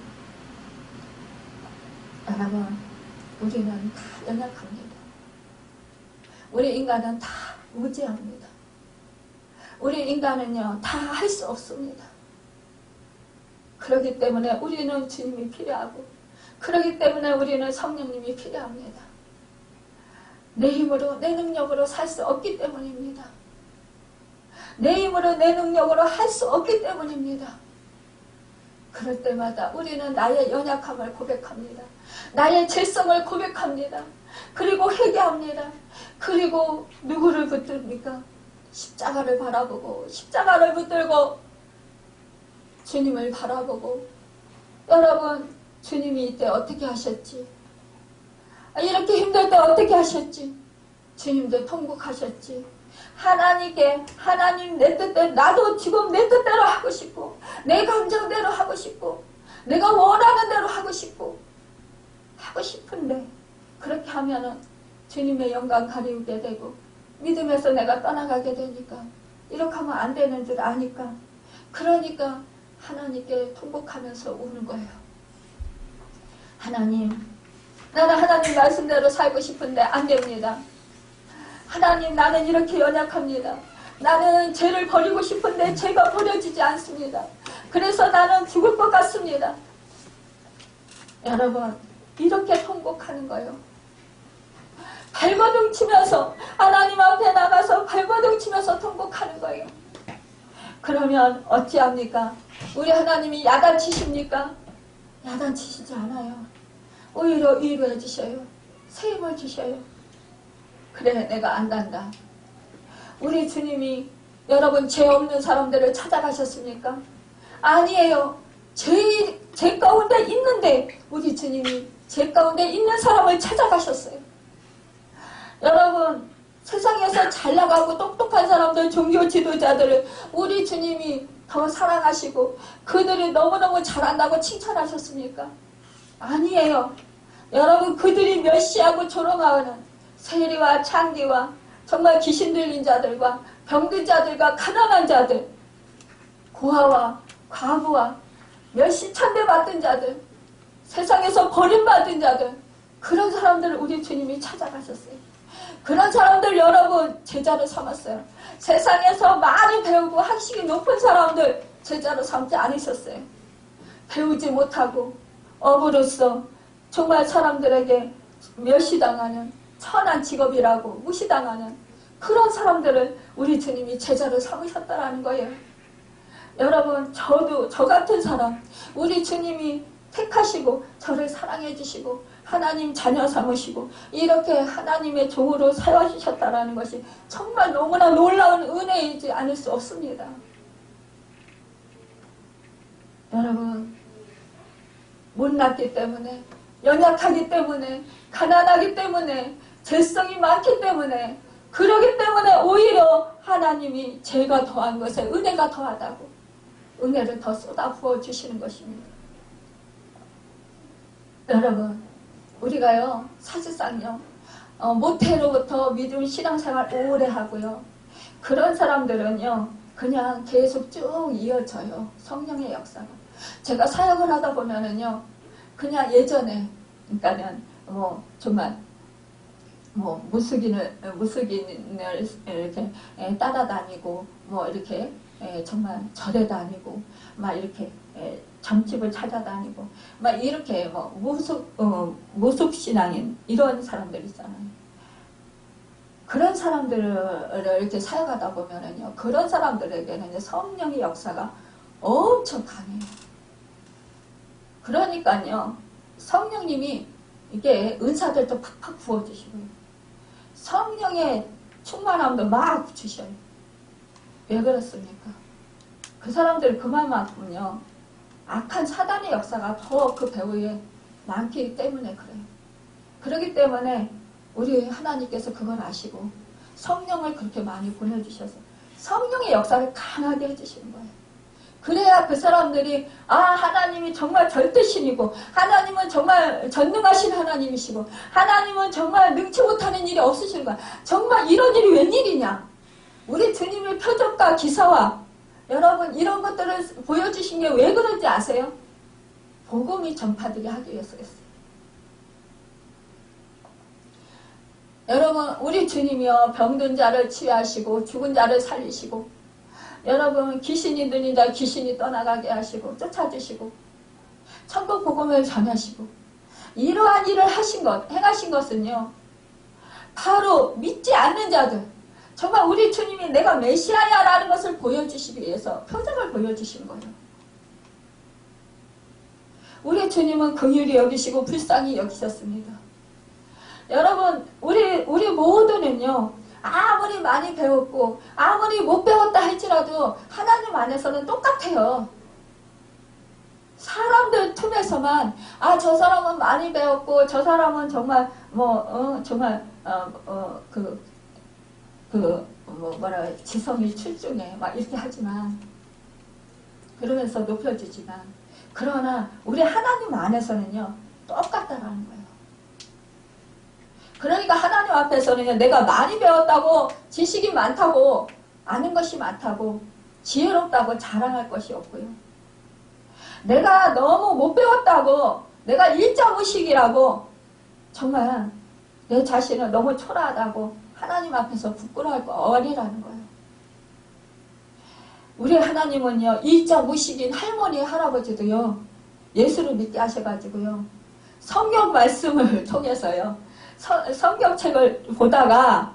여러분 우리는 다 연약합니다. 우리 인간은 다 무지합니다. 우리 인간은요 다 할 수 없습니다. 그렇기 때문에 우리는 주님이 필요하고 그렇기 때문에 우리는 성령님이 필요합니다. 내 힘으로 내 능력으로 살 수 없기 때문입니다. 내 힘으로 내 능력으로 할 수 없기 때문입니다. 그럴 때마다 우리는 나의 연약함을 고백합니다. 나의 죄성을 고백합니다. 그리고 회개합니다. 그리고 누구를 붙듭니까? 십자가를 바라보고 십자가를 붙들고 주님을 바라보고 여러분 주님이 이때 어떻게 하셨지? 이렇게 힘들 때 어떻게 하셨지? 주님도 통곡하셨지. 하나님께 하나님 내 뜻대로 나도 지금 내 뜻대로 하고 싶고 내 감정대로 하고 싶고 내가 원하는 대로 하고 싶은데 그렇게 하면은 주님의 영광 가리우게 되고 믿음에서 내가 떠나가게 되니까 이렇게 하면 안 되는 줄 아니까 그러니까 하나님께 통곡하면서 우는 거예요. 하나님 나는 하나님 말씀대로 살고 싶은데 안 됩니다. 하나님 나는 이렇게 연약합니다. 나는 죄를 버리고 싶은데 죄가 버려지지 않습니다. 그래서 나는 죽을 것 같습니다. 여러분 이렇게 통곡하는 거예요. 발버둥 치면서 하나님 앞에 나가서 발버둥 치면서 통곡하는 거예요. 그러면 어찌합니까? 우리 하나님이 야단치십니까? 야단치시지 않아요. 오히려 위로해 주셔요. 새 힘을 주셔요. 그래 내가 안단다. 우리 주님이 여러분 죄 없는 사람들을 찾아가셨습니까? 아니에요. 죄 가운데 있는데 우리 주님이 죄 가운데 있는 사람을 찾아가셨어요. 여러분 세상에서 잘나가고 똑똑한 사람들 종교 지도자들을 우리 주님이 더 사랑하시고 그들이 너무너무 잘한다고 칭찬하셨습니까? 아니에요. 여러분 그들이 멸시하고 조롱하는 세리와 창기와 정말 귀신 들린 자들과 병든 자들과 가난한 자들 고아와 과부와 멸시 천대받은 자들 세상에서 버림받은 자들 그런 사람들을 우리 주님이 찾아가셨어요. 그런 사람들 여러분 제자로 삼았어요. 세상에서 많이 배우고 학식이 높은 사람들 제자로 삼지 않으셨어요. 배우지 못하고 업으로서 정말 사람들에게 멸시당하는 천한 직업이라고 무시당하는 그런 사람들을 우리 주님이 제자로 삼으셨다라는 거예요. 여러분 저 같은 사람 우리 주님이 택하시고 저를 사랑해 주시고 하나님 자녀 삼으시고 이렇게 하나님의 종으로 세워주셨다라는 것이 정말 너무나 놀라운 은혜이지 않을 수 없습니다. 여러분 못났기 때문에 연약하기 때문에 가난하기 때문에 죄성이 많기 때문에 그러기 때문에 오히려 하나님이 죄가 더한 것에 은혜가 더하다고 은혜를 더 쏟아 부어 주시는 것입니다. 여러분 우리가요 사실상요 모태로부터 믿음 신앙생활 오래 하고요 그런 사람들은요 그냥 계속 쭉 이어져요. 성령의 역사가 제가 사역을 하다 보면은요 그냥 예전에 그러니까는 정말 무속인을 이렇게 따라다니고 이렇게 정말 절에 다니고 막 이렇게 점집을 찾아다니고 막 이렇게 무속 신앙인 이런 사람들 있잖아요. 그런 사람들을 이렇게 사역하다 보면은요 그런 사람들에게는 성령의 역사가 엄청 강해요. 그러니까요 성령님이 이게 은사들도 팍팍 부어주시고요 성령의 충만함도 막 주셔요. 왜 그렇습니까? 그 사람들 그만큼요 악한 사단의 역사가 더 그 배후에 많기 때문에 그래요. 그렇기 때문에 우리 하나님께서 그걸 아시고 성령을 그렇게 많이 보내주셔서 성령의 역사를 강하게 해주시는 거예요. 그래야 그 사람들이 하나님이 정말 절대신이고 하나님은 정말 전능하신 하나님이시고 하나님은 정말 능치 못하는 일이 없으신 거야. 정말 이런 일이 웬일이냐. 우리 주님의 표적과 기사와 여러분 이런 것들을 보여주신 게 왜 그런지 아세요? 복음이 전파되게 하기 위해서였어요. 여러분 우리 주님이요 병든 자를 치유하시고 죽은 자를 살리시고 여러분 귀신이 들린 자 귀신이 떠나가게 하시고 쫓아주시고 천국 복음을 전하시고 이러한 일을 행하신 것은요 바로 믿지 않는 자들 정말 우리 주님이 내가 메시아야 라는 것을 보여주시기 위해서 표적을 보여주신 거예요. 우리 주님은 긍휼히 여기시고 불쌍히 여기셨습니다. 여러분 우리 모두는요 아무리 많이 배웠고 아무리 못 배웠다 할지라도 하나님 안에서는 똑같아요. 사람들 틈에서만 저 사람은 많이 배웠고 저 사람은 정말 정말 지성이 출중해 막 이렇게 하지만 그러면서 높여주지만 그러나 우리 하나님 안에서는요 똑같다라는 거예요. 그러니까 하나님 앞에서는요 내가 많이 배웠다고 지식이 많다고 아는 것이 많다고 지혜롭다고 자랑할 것이 없고요. 내가 너무 못 배웠다고 내가 일자무식이라고 정말 내 자신을 너무 초라하다고 하나님 앞에서 부끄러워할 거 어리라는 거예요. 우리 하나님은요 일자무식인 할머니 할아버지도요 예수를 믿게 하셔가지고요 성경 말씀을 통해서요 성경책을 보다가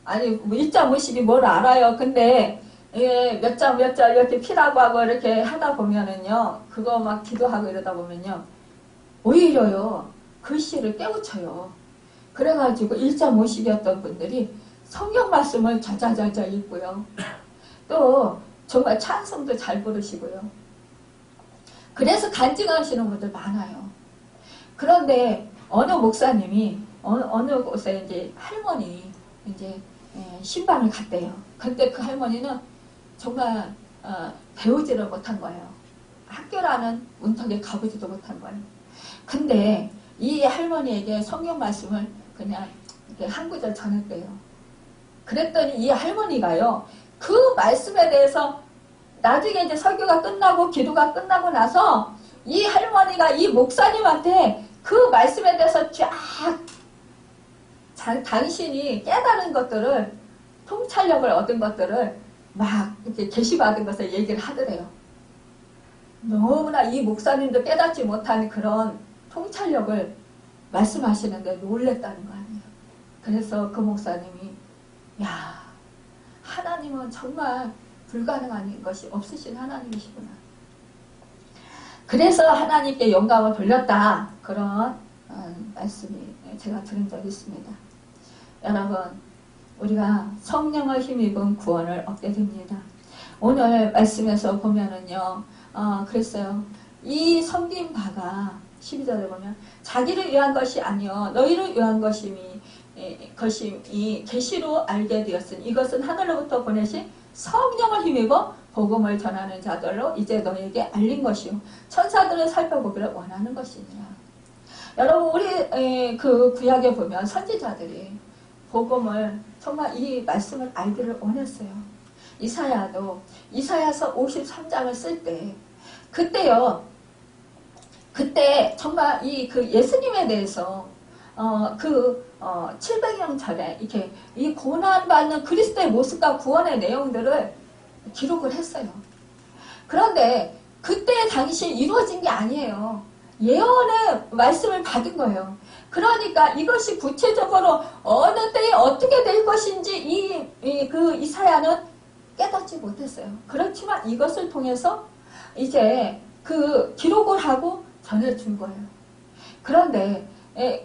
아니 일자무식이 뭘 알아요. 근데 몇 장 이렇게 피라고 하고 이렇게 하다 보면은요 그거 막 기도하고 이러다 보면요 오히려요 글씨를 깨우쳐요. 그래가지고 일자무식이었던 분들이 성경 말씀을 자자자자 읽고요 또 정말 찬송도 잘 부르시고요 그래서 간증하시는 분들 많아요. 그런데 어느 목사님이 어느 곳에 이제 할머니 이제 신방을 갔대요. 근데 그 할머니는 정말 배우지를 못한 거예요. 학교라는 문턱에 가보지도 못한 거예요. 근데 이 할머니에게 성경 말씀을 그냥 이렇게 한 구절 전했대요. 그랬더니 이 할머니가요 그 말씀에 대해서 나중에 이제 설교가 끝나고 기도가 끝나고 나서 이 할머니가 이 목사님한테 그 말씀에 대해서 쫙 당신이 깨달은 것들을 통찰력을 얻은 것들을 막 이렇게 계시받은 것을 얘기를 하더래요. 너무나 이 목사님도 깨닫지 못한 그런 통찰력을 말씀하시는데 놀랬다는 거 아니에요. 그래서 그 목사님이 야 하나님은 정말 불가능한 것이 없으신 하나님이시구나. 그래서 하나님께 영광을 돌렸다. 그런 말씀이 제가 들은 적이 있습니다. 여러분 우리가 성령을 힘입은 구원을 얻게 됩니다. 오늘 말씀에서 보면은요 그랬어요. 이 섬긴 바가 12절에 보면 자기를 위한 것이 아니요 너희를 위한 것임이 계시로 알게 되었으니 이것은 하늘로부터 보내신 성령을 힘입어 복음을 전하는 자들로 이제 너희에게 알린 것이요 천사들을 살펴보기를 원하는 것이니라. 여러분 우리 그 구약에 보면 선지자들이 복음을 정말 이 말씀을 알기를 원했어요. 이사야도 이사야서 53장을 쓸 때 그때 정말 그 예수님에 대해서 700년 전에 이렇게 이 고난받는 그리스도의 모습과 구원의 내용들을 기록을 했어요. 그런데 그때 당시에 이루어진 게 아니에요. 예언의 말씀을 받은 거예요. 그러니까 이것이 구체적으로 어느 때에 어떻게 될 것인지 이사야는 깨닫지 못했어요. 그렇지만 이것을 통해서 이제 그 기록을 하고 전해준 거예요. 그런데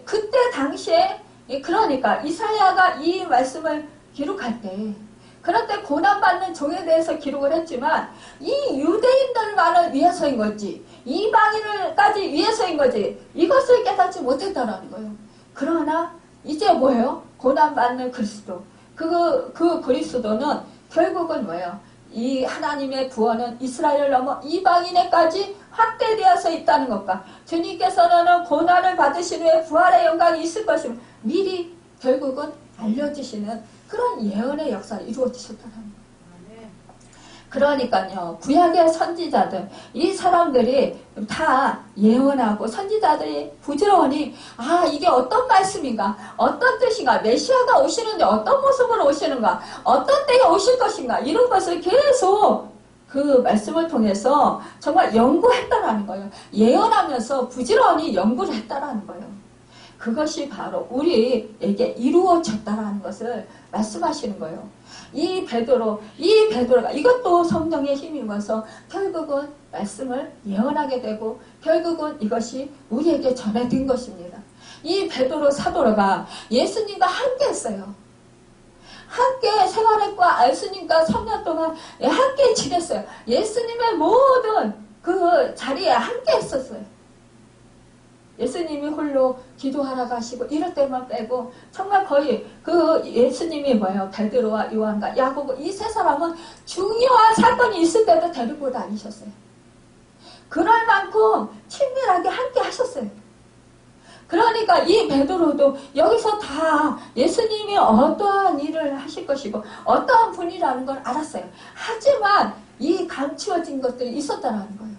그때 당시에 그러니까 이사야가 이 말씀을 기록할 때 그런데 고난받는 종에 대해서 기록을 했지만 이 유대인들만을 위해서인 거지 이방인을까지 위해서인 거지 이것을 깨닫지 못했다라는 거예요. 그러나 이제 뭐예요? 고난받는 그리스도 그 그리스도는 결국은 뭐예요? 이 하나님의 구원은 이스라엘을 넘어 이방인에까지 확대되어서 있다는 것과 주님께서는 고난을 받으신 후에 부활의 영광이 있을 것임을 미리 결국은 알려주시는 그런 예언의 역사를 이루어지셨다는 거예요. 그러니까요 구약의 선지자들 이 사람들이 다 예언하고 선지자들이 부지런히 이게 어떤 말씀인가 어떤 뜻인가 메시아가 오시는데 어떤 모습으로 오시는가 어떤 때에 오실 것인가 이런 것을 계속 그 말씀을 통해서 정말 연구했다라는 거예요. 예언하면서 부지런히 연구를 했다라는 거예요. 그것이 바로 우리에게 이루어졌다라는 것을 말씀하시는 거예요. 이 베드로가 이것도 성령의 힘입어서 결국은 말씀을 예언하게 되고 결국은 이것이 우리에게 전해진 것입니다. 이 베드로 사도가 예수님과 함께 했어요. 함께 생활했고 예수님과 3년 동안 함께 지냈어요. 예수님의 모든 그 자리에 함께 했었어요. 예수님이 홀로 기도하러 가시고 이럴 때만 빼고 정말 거의 그 예수님이 뭐예요? 베드로와 요한과 야고보 이 세 사람은 중요한 사건이 있을 때도 데리고 다니셨어요. 그럴 만큼 친밀하게 함께 하셨어요. 그러니까 이 베드로도 여기서 다 예수님이 어떠한 일을 하실 것이고 어떠한 분이라는 걸 알았어요. 하지만 이 감추어진 것들이 있었다는 거예요.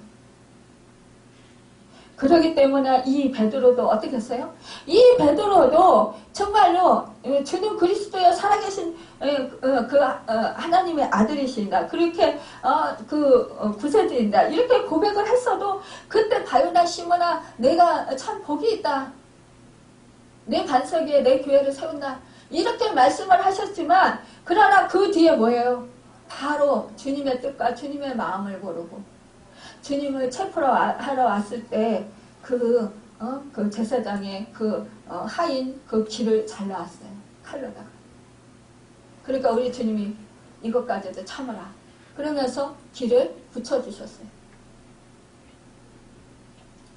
그렇기 때문에 이 베드로도 어떻게 했어요? 이 베드로도 정말로 주는 그리스도의 살아계신 하나님의 아들이신다. 그렇게 구세주인다. 이렇게 고백을 했어도 그때 바요나 시몬아 내가 참 복이 있다. 내 반석에 내 교회를 세운다. 이렇게 말씀을 하셨지만 그러나 그 뒤에 뭐예요? 바로 주님의 뜻과 주님의 마음을 고르고 주님을 체포하러 왔을 때 그 제사장의 하인 그 길을 잘라왔어요. 칼로다가. 그러니까 우리 주님이 이것까지도 참아라. 그러면서 길을 붙여주셨어요.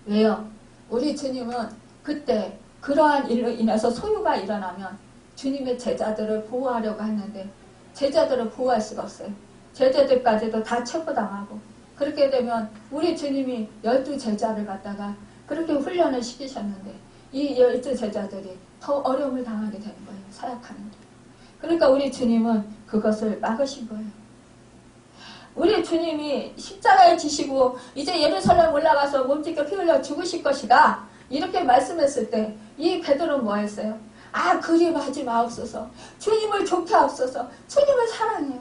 왜요? 우리 주님은 그때 그러한 일로 인해서 소유가 일어나면 주님의 제자들을 보호하려고 했는데 제자들을 보호할 수가 없어요. 제자들까지도 다 체포당하고 그렇게 되면 우리 주님이 12제자를 갖다가 그렇게 훈련을 시키셨는데 이 12제자들이 더 어려움을 당하게 되는 거예요. 사역하는 게. 그러니까 우리 주님은 그것을 막으신 거예요. 우리 주님이 십자가에 지시고 이제 예루살렘 올라가서 몸짓겨 피 흘려 죽으실 것이다. 이렇게 말씀했을 때 이 베드로는 뭐 했어요? 그리하지 마옵소서. 주님을 좋게 하옵소서. 주님을 사랑해요.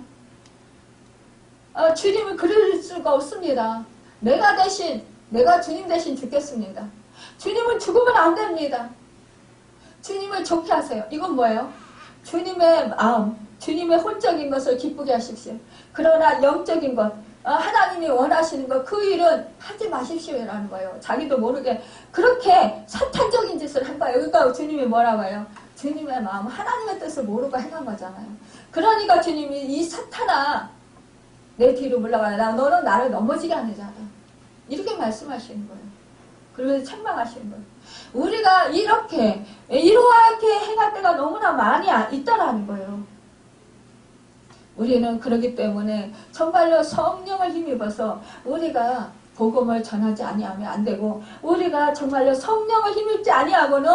주님을 그릴 수가 없습니다. 내가 주님 대신 죽겠습니다. 주님은 죽으면 안 됩니다. 주님을 좋게 하세요. 이건 뭐예요? 주님의 마음, 주님의 혼적인 것을 기쁘게 하십시오. 그러나 영적인 것, 하나님이 원하시는 것, 그 일은 하지 마십시오라는 거예요. 자기도 모르게 그렇게 사탄적인 짓을 한 거예요. 그러니까 주님이 뭐라고 해요? 주님의 마음, 하나님의 뜻을 모르고 행한 거잖아요. 그러니까 주님이 이 사탄아, 내 뒤로 물러가라. 너는 나를 넘어지게 하는 자다. 이렇게 말씀하시는 거예요. 그러면서 책망하시는 거예요. 우리가 이렇게 행할 때가 너무나 많이 있다라는 거예요. 우리는 그렇기 때문에 정말로 성령을 힘입어서 우리가 복음을 전하지 아니하면 안 되고 우리가 정말로 성령을 힘입지 아니하고는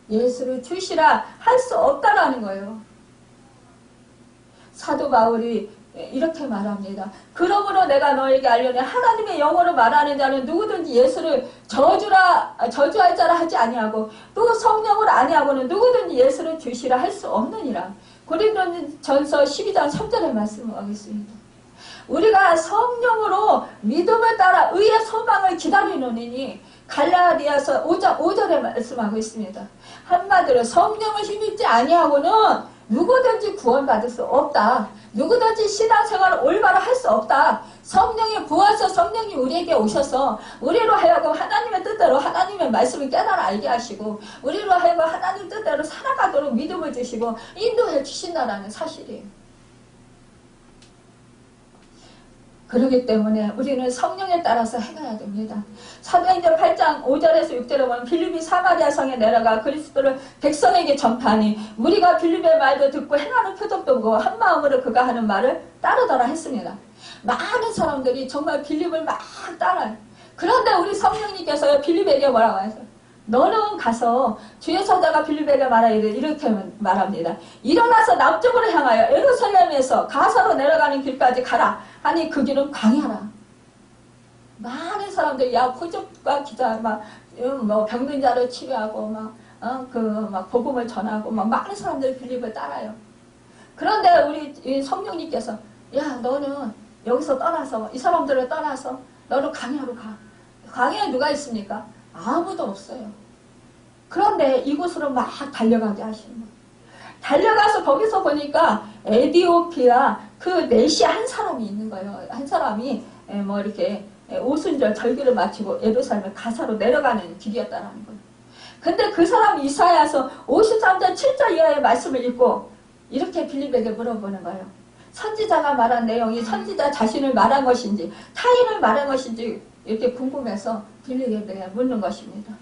예수를 주시라 할 수 없다라는 거예요. 사도 바울이 이렇게 말합니다. 그러므로 내가 너에게 알려내 하나님의 영어로 말하는 자는 누구든지 예수를 저주할 자라 하지 아니하고 또 성령을 아니하고는 누구든지 예수를 주시라 할 수 없느니라. 고린도전서 12장 3절에 말씀하겠습니다. 우리가 성령으로 믿음을 따라 의의 소망을 기다리노니 갈라디아서 5장 5절에 말씀하고 있습니다. 한마디로 성령을 힘입지 아니하고는 누구든지 구원받을 수 없다. 누구든지 신앙생활을 올바로 할 수 없다. 성령이 부어서 성령이 우리에게 오셔서 우리로 하여금 하나님의 뜻대로 하나님의 말씀을 깨달아 알게 하시고 우리로 하여금 하나님 뜻대로 살아가도록 믿음을 주시고 인도해 주신다는 사실이에요. 그렇기 때문에 우리는 성령에 따라서 행해야 됩니다. 사도행전 8장 5절에서 6절에 보면 빌립이 사마리아 성에 내려가 그리스도를 백성에게 전파하니 우리가 빌립의 말도 듣고 행하는 표적도 보고 한 마음으로 그가 하는 말을 따르더라 했습니다. 많은 사람들이 정말 빌립을 막 따라요. 그런데 우리 성령님께서 빌립에게 뭐라고 하세요? 너는 가서 주의 사자가 빌립에게 말하기를 이렇게 말합니다. 일어나서 남쪽으로 향하여 예루살렘에서 가사로 내려가는 길까지 가라. 아니 그 길은 광야라. 많은 사람들이 포적과 기자 병든 자를 치료하고 막 복음을 전하고 많은 사람들이 빌립을 따라요. 그런데 우리 성령님께서 너는 여기서 떠나서 이 사람들을 떠나서 너는 광야로 가. 광야에 누가 있습니까? 아무도 없어요. 그런데 이곳으로 막 달려가게 하시는 거예요. 달려가서 거기서 보니까 에디오피아 그 넷이 한 사람이 있는 거예요. 한 사람이 이렇게 오순절 절기를 마치고 예루살렘 가사로 내려가는 길이었다는 거예요. 근데 그 사람이 이사야서 53장 7절 이하의 말씀을 읽고 이렇게 빌립에게 물어보는 거예요. 선지자가 말한 내용이 선지자 자신을 말한 것인지 타인을 말한 것인지 이렇게 궁금해서 빌립에게 묻는 것입니다.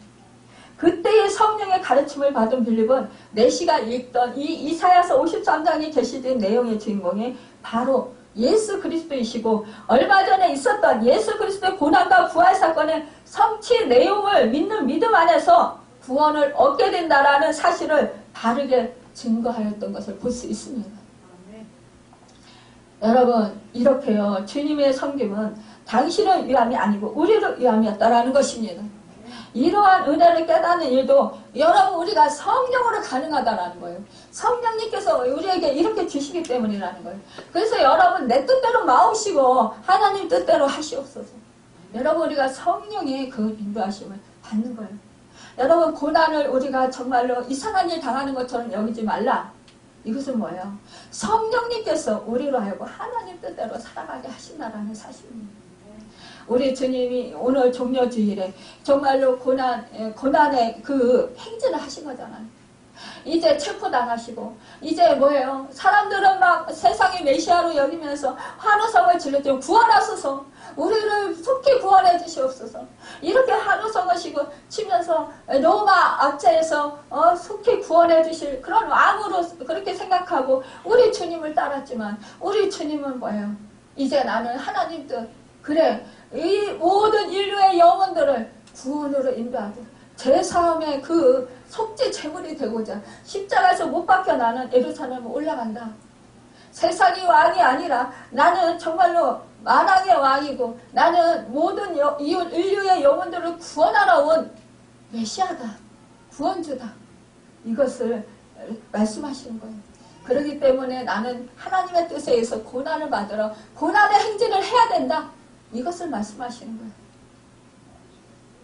그때의 성령의 가르침을 받은 빌립은 내시가 읽던 이 이사야서 53장에 게시된 내용의 주인공이 바로 예수 그리스도이시고 얼마 전에 있었던 예수 그리스도의 고난과 부활 사건의 성취 내용을 믿는 믿음 안에서 구원을 얻게 된다라는 사실을 바르게 증거하였던 것을 볼 수 있습니다. 여러분, 이렇게요, 주님의 섬김은 당신을 위함이 아니고 우리를 위함이었다라는 것입니다. 이러한 은혜를 깨닫는 일도 여러분 우리가 성령으로 가능하다라는 거예요. 성령님께서 우리에게 이렇게 주시기 때문이라는 거예요. 그래서 여러분 내 뜻대로 마음씨고 하나님 뜻대로 하시옵소서. 여러분 우리가 성령의 그 인도하심을 받는 거예요. 여러분 고난을 우리가 정말로 이상한 일 당하는 것처럼 여기지 말라. 이것은 뭐예요? 성령님께서 우리로 하여금 하나님 뜻대로 살아가게 하신다라는 사실입니다. 우리 주님이 오늘 종려주일에 정말로 고난의 그 행진을 하신 거잖아요. 이제 체포당하시고, 이제 뭐예요? 사람들은 막 세상의 메시아로 여기면서 환호성을 질렀죠. 구원하소서. 우리를 속히 구원해 주시옵소서. 이렇게 환호성을 치면서 로마 압제에서 속히 구원해 주실 그런 왕으로 그렇게 생각하고 우리 주님을 따랐지만 우리 주님은 뭐예요? 이제 나는 하나님 뜻, 그래, 이 모든 인류의 영혼들을 구원으로 인도하고 제사함의 그 속죄 제물이 되고자 십자가에서 못 박혀 나는 예루살렘에 올라간다. 세상이 왕이 아니라 나는 정말로 만왕의 왕이고 나는 모든 인류의 영혼들을 구원하러 온 메시아다. 구원주다. 이것을 말씀하시는 거예요. 그렇기 때문에 나는 하나님의 뜻에 의해서 고난을 받으러 고난의 행진을 해야 된다. 이것을 말씀하시는 거예요.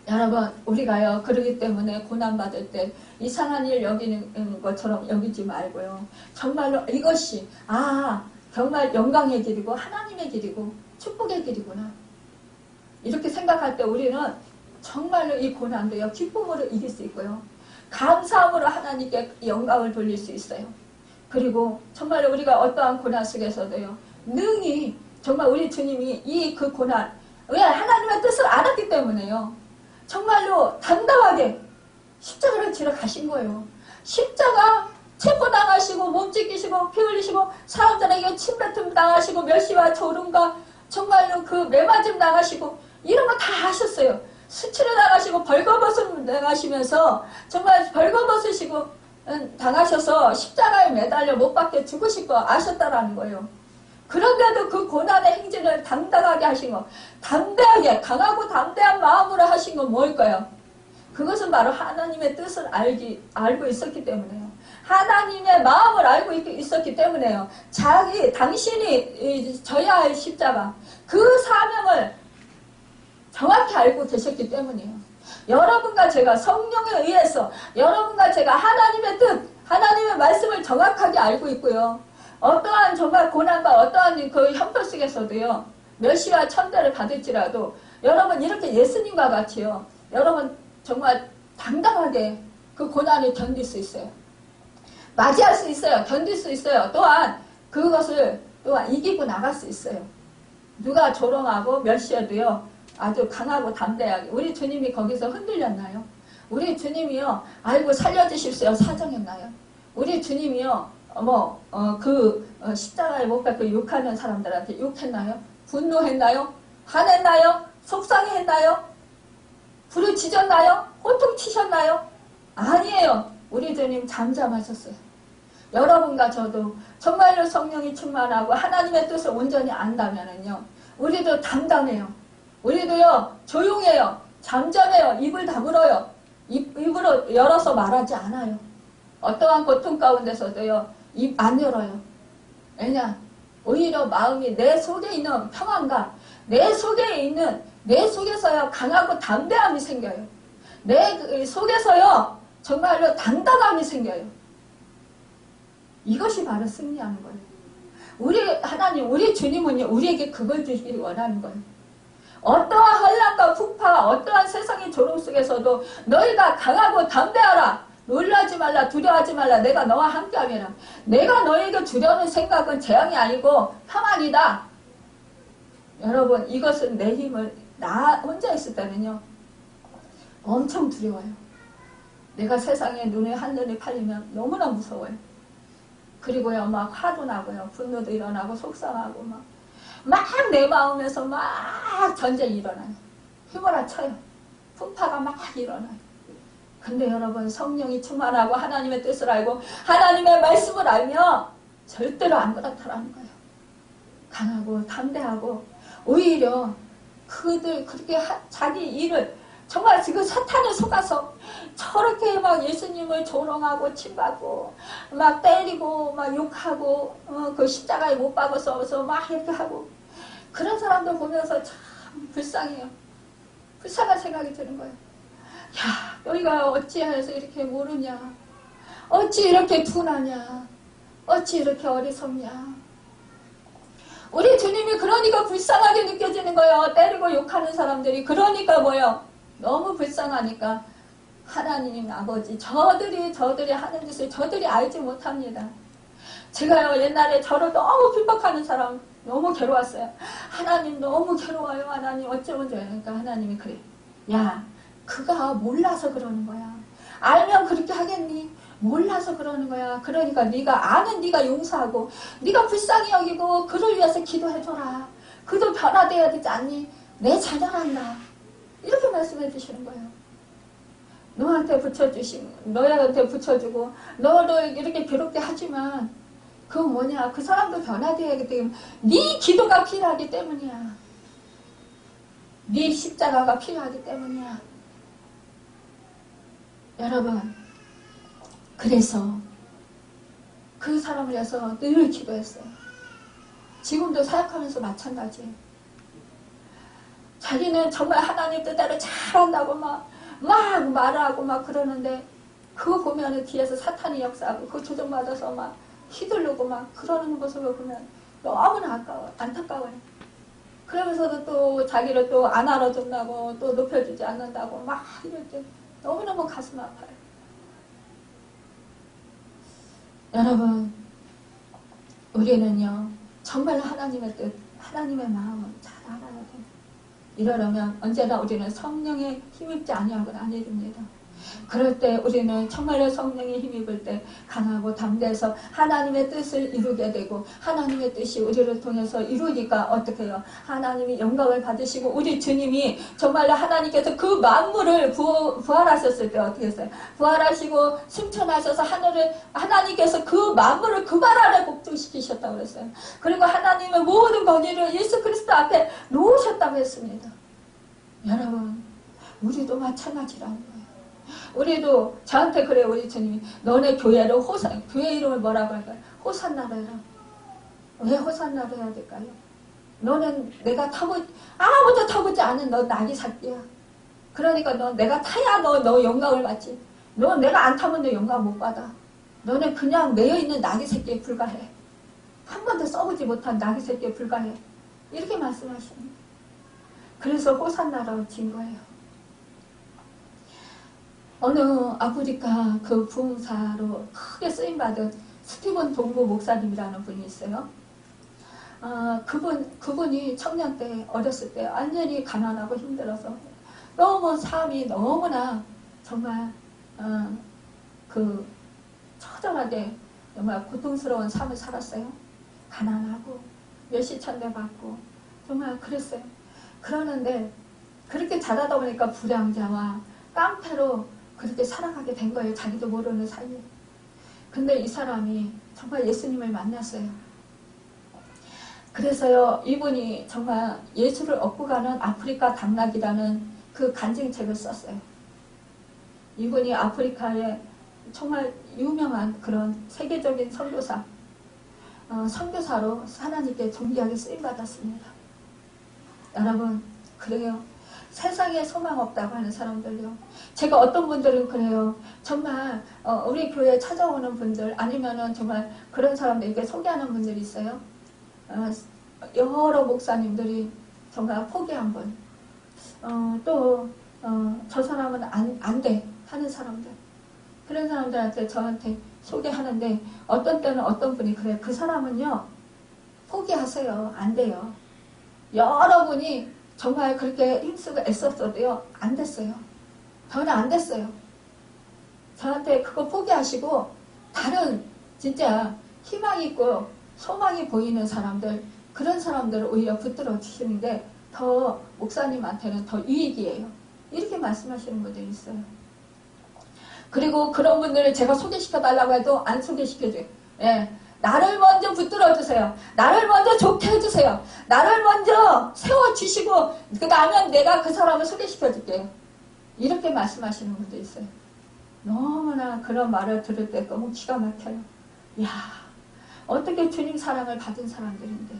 여러분 우리가요 그러기 때문에 고난받을 때 이상한 일 여기는 것처럼 여기지 말고요. 정말로 이것이 정말 영광의 길이고 하나님의 길이고 축복의 길이구나. 이렇게 생각할 때 우리는 정말로 이 고난도요 기쁨으로 이길 수 있고요. 감사함으로 하나님께 영광을 돌릴 수 있어요. 그리고 정말로 우리가 어떠한 고난 속에서도요 능히 정말 우리 주님이 이 그 고난 왜 하나님의 뜻을 알았기 때문에요. 정말로 당당하게 십자가를 지러 가신 거예요. 십자가 체포당하시고 몸 찢기시고 피 흘리시고 사람들에게 침뱉음 당하시고 멸시와 조롱과 정말로 그 매맞음 당하시고 이런 거 다 하셨어요. 수치를 당하시고 벌거벗음 당하시면서 정말 벌거벗으시고 당하셔서 십자가에 매달려 못 박혀 죽으실 거 아셨다라는 거예요. 그런데도 그 고난의 행진을 당당하게 하신 거, 담대하게 강하고 담대한 마음으로 하신 건 뭘까요? 그것은 바로 하나님의 뜻을 알고 있었기 때문에요. 하나님의 마음을 알고 있었기 때문에요. 당신이 져야 할 십자가, 그 사명을 정확히 알고 계셨기 때문이에요. 여러분과 제가 성령에 의해서 여러분과 제가 하나님의 뜻, 하나님의 말씀을 정확하게 알고 있고요. 어떠한 정말 고난과 어떠한 그 형편 속에서도요. 멸시와 천대를 받을지라도 여러분 이렇게 예수님과 같이요. 여러분 정말 당당하게 그 고난을 견딜 수 있어요. 맞이할 수 있어요. 견딜 수 있어요. 또한 그것을 또한 이기고 나갈 수 있어요. 누가 조롱하고 멸시해도요. 아주 강하고 담대하게. 우리 주님이 거기서 흔들렸나요? 우리 주님이요. 아이고 살려주십시오. 사정했나요? 우리 주님이요. 십자가에 못 박혀 욕하는 사람들한테 욕했나요? 분노했나요? 화냈나요? 속상해했나요? 부르짖었나요? 호통치셨나요? 아니에요. 우리 주님 잠잠하셨어요. 여러분과 저도 정말로 성령이 충만하고 하나님의 뜻을 온전히 안다면은요. 우리도 담담해요. 우리도요. 조용해요. 잠잠해요. 입을 다물어요. 입으로 열어서 말하지 않아요. 어떠한 고통 가운데서도요. 입 안 열어요. 왜냐? 오히려 마음이 내 속에 있는 평안과 내 속에서요. 강하고 담대함이 생겨요. 내 속에서요. 정말로 당당함이 생겨요. 이것이 바로 승리하는 거예요. 우리 하나님, 우리 주님은요. 우리에게 그걸 주시기 원하는 거예요. 어떠한 혼란과 풍파와 어떠한 세상의 조롱 속에서도 너희가 강하고 담대하라. 놀라지 말라, 두려워하지 말라. 내가 너와 함께함이라. 내가 너에게 주려는 생각은 재앙이 아니고 평안이다. 여러분, 이것은 내 힘을 나 혼자 있을 때는요 엄청 두려워요. 내가 세상에 눈에 한눈이 팔리면 너무나 무서워요. 그리고요 막 화도 나고요, 분노도 일어나고, 속상하고 막 내 마음에서 막 전쟁이 일어나요. 휘몰아쳐요. 풍파가 막 일어나요. 근데 여러분, 성령이 충만하고 하나님의 뜻을 알고 하나님의 말씀을 알면 절대로 안 그렇다라는 거예요. 강하고 담대하고, 오히려 그들 그렇게 자기 일을 정말 지금 사탄에 속아서 저렇게 막 예수님을 조롱하고 침받고 막 때리고 막 욕하고 그 십자가에 못 박아서 막 이렇게 하고, 그런 사람들 보면서 참 불쌍해요. 불쌍한 생각이 드는 거예요. 야, 너희가 어찌해서 이렇게 모르냐? 어찌 이렇게 둔하냐? 어찌 이렇게 어리석냐? 우리 주님이 그러니까 불쌍하게 느껴지는 거예요. 때리고 욕하는 사람들이. 그러니까 뭐예요? 너무 불쌍하니까 하나님 아버지, 저들이 하는 짓을 저들이 알지 못합니다. 제가요 옛날에 저를 너무 핍박하는 사람 너무 괴로웠어요. 하나님 너무 괴로워요. 하나님 어쩌면 좋아요. 그러니까 하나님이 그래. 야, 그가 몰라서 그러는 거야. 알면 그렇게 하겠니? 몰라서 그러는 거야. 그러니까 네가 아는 네가 용서하고 네가 불쌍히 여기고 그를 위해서 기도해줘라. 그도 변화되어야 되지 않니? 내 자녀란다. 이렇게 말씀해 주시는 거예요. 너한테 너한테 붙여주고 너도 이렇게 괴롭게 하지만 그건 뭐냐? 그 사람도 변화되어야 하기 때문에 네 기도가 필요하기 때문이야. 네 십자가가 필요하기 때문이야. 여러분, 그래서 그 사람을 위해서 늘 기도했어요. 지금도 사역하면서 마찬가지예요. 자기는 정말 하나님 뜻대로 잘한다고 막 말하고 막 그러는데, 그거 보면 뒤에서 사탄이 역사하고 그거 조정받아서 막 휘두르고 막 그러는 모습을 보면 너무나 안타까워요. 그러면서도 또 자기를 또 안 알아준다고 또 높여주지 않는다고 막 이럴 때 너무너무 가슴 아파요. 여러분, 우리는요 정말 하나님의 뜻, 하나님의 마음을 잘 알아야 돼요. 이러려면 언제나 우리는 성령에 힘입지 아니하고는 안 해줍니다. 그럴 때 우리는 정말로 성령에 힘입을 때 강하고 담대해서 하나님의 뜻을 이루게 되고, 하나님의 뜻이 우리를 통해서 이루니까 어떻게 해요? 하나님이 영광을 받으시고, 우리 주님이 정말로 하나님께서 그 만물을 부활하셨을 때 어떻게 했어요? 부활하시고 승천하셔서 하나님께서 그 만물을 그 발 아래 복종시키셨다고 그랬어요. 그리고 하나님의 모든 권위를 예수 그리스도 앞에 놓으셨다고 했습니다. 여러분, 우리도 마찬가지라는 거예요. 우리도 저한테 그래요. 우리 주님이 너네 교회를 교회 이름을 뭐라고 할까요? 호산나라 해라. 왜 호산나라 해야 될까요? 너는 내가 아무도 타보지 않은 너 낙이 새끼야. 그러니까 내가 타야 너 영광을 받지. 너 내가 안 타면 너 영광 못 받아. 너는 그냥 매여있는 낙이 새끼에 불과해. 한 번도 써보지 못한 낙이 새끼에 불과해. 이렇게 말씀하시는. 그래서 호산나라고 진 거예요. 어느 아프리카 그 부흥사로 크게 쓰임받은 스티븐 동부 목사님이라는 분이 있어요. 그분이 청년 때, 어렸을 때 완전히 가난하고 힘들어서 너무 삶이 너무나 정말 처절하게 정말 고통스러운 삶을 살았어요. 가난하고 멸시천대 받고 정말 그랬어요. 그러는데 그렇게 자라다 보니까 불량자와 깡패로 그렇게 살아가게 된 거예요. 자기도 모르는 사이에. 근데 이 사람이 정말 예수님을 만났어요. 그래서요, 이분이 정말 예수를 얻고 가는 아프리카 당락이라는 그 간증책을 썼어요. 이분이 아프리카의 정말 유명한 그런 세계적인 선교사로 하나님께 존귀하게 쓰임받았습니다. 여러분, 그래요. 세상에 소망 없다고 하는 사람들요. 제가 어떤 분들은 그래요. 정말 우리 교회에 찾아오는 분들, 아니면은 정말 그런 사람들에게 소개하는 분들이 있어요. 여러 목사님들이 정말 포기한 분, 또 저 사람은 안 돼 하는 사람들. 그런 사람들한테 저한테 소개하는데 어떤 때는 어떤 분이 그래. 그 사람은요. 포기하세요. 안 돼요. 여러분이 정말 그렇게 힘쓰고 애썼어도요. 안 됐어요. 저는 안 됐어요. 저한테 그거 포기하시고 다른 진짜 희망 있고 소망이 보이는 사람들 그런 사람들을 오히려 붙들어 주시는 게 더 목사님한테는 더 유익이에요. 이렇게 말씀하시는 분들이 있어요. 그리고 그런 분들을 제가 소개시켜 달라고 해도 안 소개시켜줘요. 예. 나를 먼저 붙들어 주세요. 나를 먼저 좋게 해주세요. 나를 먼저 세워주시고 그 다음에 내가 그 사람을 소개시켜 줄게요. 이렇게 말씀하시는 분도 있어요. 너무나 그런 말을 들을 때 너무 기가 막혀요. 이야, 어떻게 주님 사랑을 받은 사람들인데,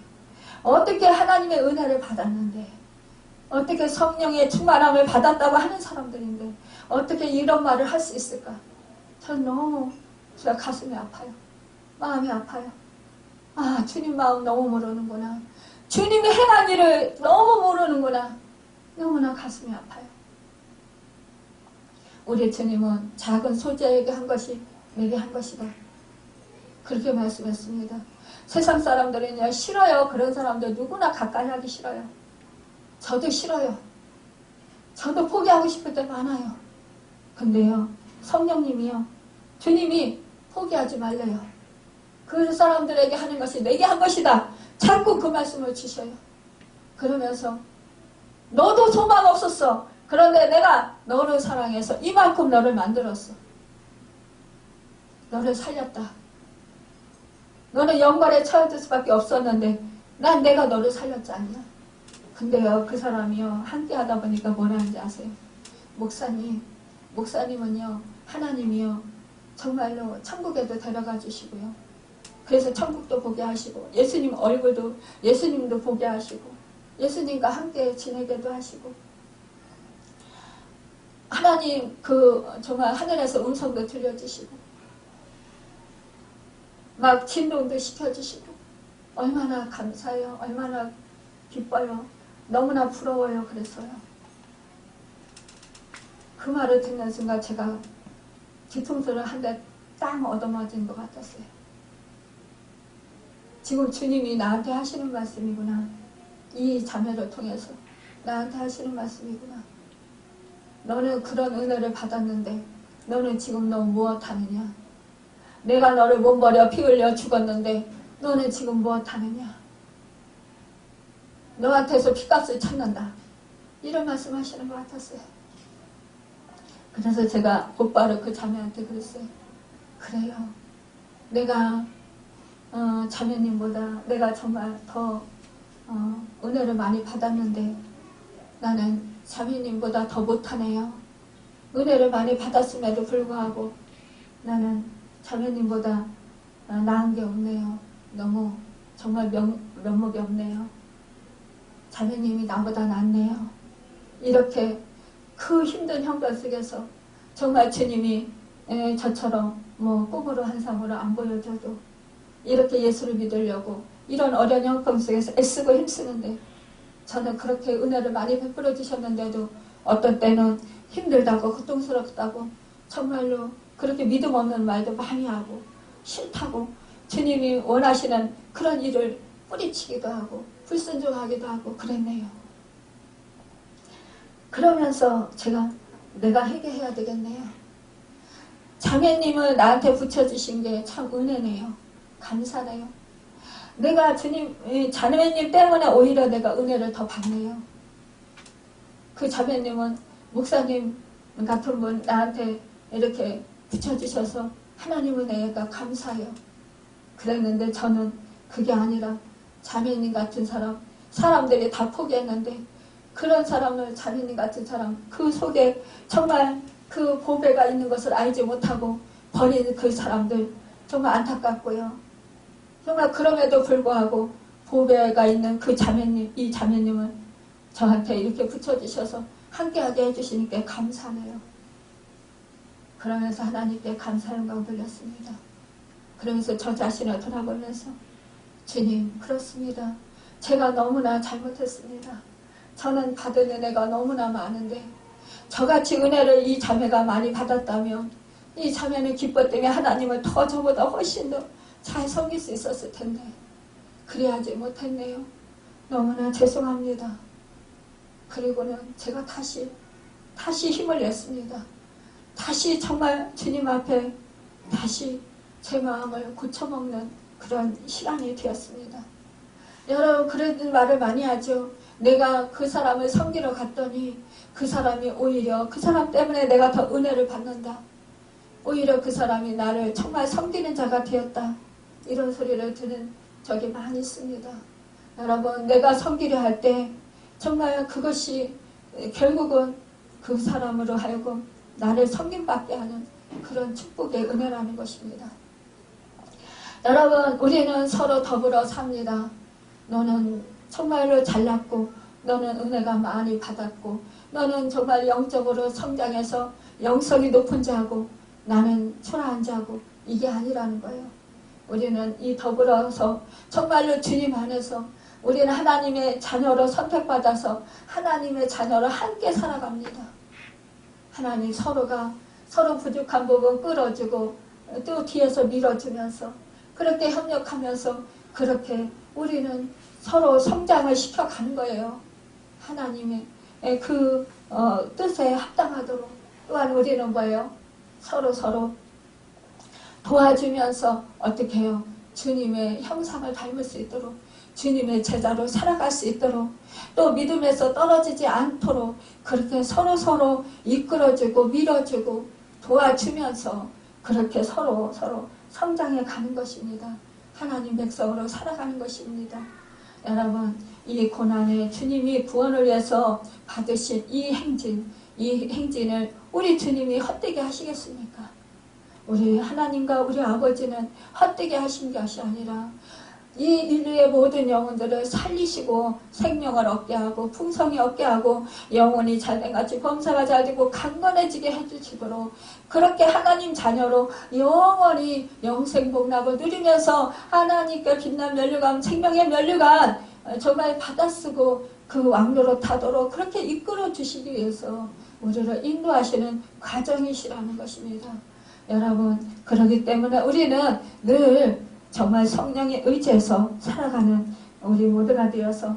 어떻게 하나님의 은혜를 받았는데, 어떻게 성령의 충만함을 받았다고 하는 사람들인데 어떻게 이런 말을 할 수 있을까? 전 너무 제가 가슴이 아파요. 마음이 아파요. 아, 주님 마음 너무 모르는구나. 주님이 행한 일을 너무 모르는구나. 너무나 가슴이 아파요. 우리 주님은 작은 소자에게 한 것이 내게 한 것이다. 그렇게 말씀했습니다. 세상 사람들은요 싫어요. 그런 사람들 누구나 가까이 하기 싫어요. 저도 싫어요. 저도 포기하고 싶을 때 많아요. 근데요 성령님이요 주님이 포기하지 말래요. 그 사람들에게 하는 것이 내게 한 것이다. 자꾸 그 말씀을 주셔요. 그러면서 너도 소망 없었어. 그런데 내가 너를 사랑해서 이만큼 너를 만들었어. 너를 살렸다. 너는 영광에 처해질 수밖에 없었는데 난 내가 너를 살렸지 않냐. 근데요 그 사람이요 함께 하다 보니까 뭐라 하는지 아세요? 목사님은요 하나님이요 정말로 천국에도 데려가 주시고요. 그래서 천국도 보게 하시고 예수님 얼굴도 예수님도 보게 하시고 예수님과 함께 지내게도 하시고 하나님 그 정말 하늘에서 음성도 들려주시고 막 진동도 시켜주시고 얼마나 감사해요. 얼마나 기뻐요. 너무나 부러워요. 그랬어요. 그 말을 듣는 순간 제가 뒤통수를 한 대 땅 얻어맞은 것 같았어요. 지금 주님이 나한테 하시는 말씀이구나. 이 자매를 통해서 나한테 하시는 말씀이구나. 너는 그런 은혜를 받았는데 너는 지금 너 무엇하느냐. 내가 너를 못 버려 피 흘려 죽었는데 너는 지금 무엇하느냐. 너한테서 피값을 찾는다. 이런 말씀하시는 것 같았어요. 그래서 제가 곧바로 그 자매한테 그랬어요. 그래요. 내가 자매님보다 내가 정말 더 은혜를 많이 받았는데 나는 자매님보다 더 못하네요. 은혜를 많이 받았음에도 불구하고 나는 자매님보다 나은 게 없네요. 너무 정말 면목이 없네요. 자매님이 나보다 낫네요. 이렇게 그 힘든 형편 속에서 정말 주님이 저처럼 뭐 꿈으로 한상으로 안 보여줘도 이렇게 예수를 믿으려고 이런 어려운 형편 속에서 애쓰고 힘쓰는데 저는 그렇게 은혜를 많이 베풀어 주셨는데도 어떤 때는 힘들다고 고통스럽다고 정말로 그렇게 믿음 없는 말도 많이 하고 싫다고 주님이 원하시는 그런 일을 뿌리치기도 하고 불순종하기도 하고 그랬네요. 그러면서 내가 회개해야 되겠네요. 자매님을 나한테 붙여주신 게 참 은혜네요. 감사네요. 내가 자매님 때문에 오히려 내가 은혜를 더 받네요. 그 자매님은 목사님 같은 분 나한테 이렇게 붙여주셔서 하나님 은혜가 감사해요. 그랬는데 저는 그게 아니라 자매님 같은 사람들이 다 포기했는데 그런 사람을 자매님 같은 사람 그 속에 정말 그 보배가 있는 것을 알지 못하고 버리는 그 사람들 정말 안타깝고요. 정말 그럼에도 불구하고 보배가 있는 그 자매님, 이 자매님을 저한테 이렇게 붙여주셔서 함께하게 해주시니까 감사해요. 그러면서 하나님께 감사 영광 돌렸습니다. 그러면서 저 자신을 돌아보면서 주님 그렇습니다. 제가 너무나 잘못했습니다. 저는 받은 은혜가 너무나 많은데 저같이 은혜를 이 자매가 많이 받았다면 이 자매는 기뻤다며 하나님을 더 저보다 훨씬 더 잘 섬길 수 있었을 텐데 그래야지 못했네요. 너무나 죄송합니다. 그리고는 제가 다시 힘을 냈습니다. 다시 정말 주님 앞에 다시 제 마음을 고쳐먹는 그런 시간이 되었습니다. 여러분 그런 말을 많이 하죠. 내가 그 사람을 섬기러 갔더니 그 사람이 오히려 그 사람 때문에 내가 더 은혜를 받는다. 오히려 그 사람이 나를 정말 섬기는 자가 되었다. 이런 소리를 듣는 적이 많이 있습니다. 여러분 내가 섬기려 할 때 정말 그것이 결국은 그 사람으로 하여금 나를 섬김받게 하는 그런 축복의 은혜라는 것입니다. 여러분 우리는 서로 더불어 삽니다. 너는 정말로 잘났고 너는 은혜가 많이 받았고 너는 정말 영적으로 성장해서 영성이 높은 자고 나는 초라한 자고 이게 아니라는 거예요. 우리는 이 더불어서 정말로 주님 안에서 우리는 하나님의 자녀로 선택받아서 하나님의 자녀로 함께 살아갑니다. 하나님 서로가 서로 부족한 부분 끌어주고 또 뒤에서 밀어주면서 그렇게 협력하면서 그렇게 우리는 서로 성장을 시켜가는 거예요. 하나님의 그 뜻에 합당하도록. 또한 우리는 뭐예요? 서로 도와주면서 어떻게 해요? 주님의 형상을 닮을 수 있도록 주님의 제자로 살아갈 수 있도록 또 믿음에서 떨어지지 않도록 그렇게 서로 이끌어주고 밀어주고 도와주면서 그렇게 서로 성장해 가는 것입니다. 하나님 백성으로 살아가는 것입니다. 여러분 이 고난에 주님이 구원을 위해서 받으신 이 행진을 우리 주님이 헛되게 하시겠습니까? 우리 하나님과 우리 아버지는 헛되게 하신 것이 아니라 이 인류의 모든 영혼들을 살리시고 생명을 얻게 하고 풍성히 얻게 하고 영혼이 잘된같이 범사가 잘되고 강건해지게 해주시도록 그렇게 하나님 자녀로 영원히 영생복락을 누리면서 하나님께 빛난 면류관 생명의 면류관 정말 받아쓰고 그 왕로로 타도록 그렇게 이끌어 주시기 위해서 우리를 인도하시는 과정이시라는 것입니다. 여러분 그렇기 때문에 우리는 늘 정말 성령에 의지해서 살아가는 우리 모두가 되어서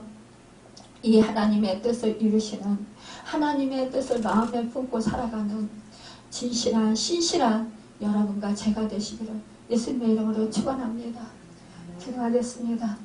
이 하나님의 뜻을 이루시는 하나님의 뜻을 마음에 품고 살아가는 진실한 신실한 여러분과 제가 되시기를 예수님의 이름으로 축원합니다. 기도하겠습니다.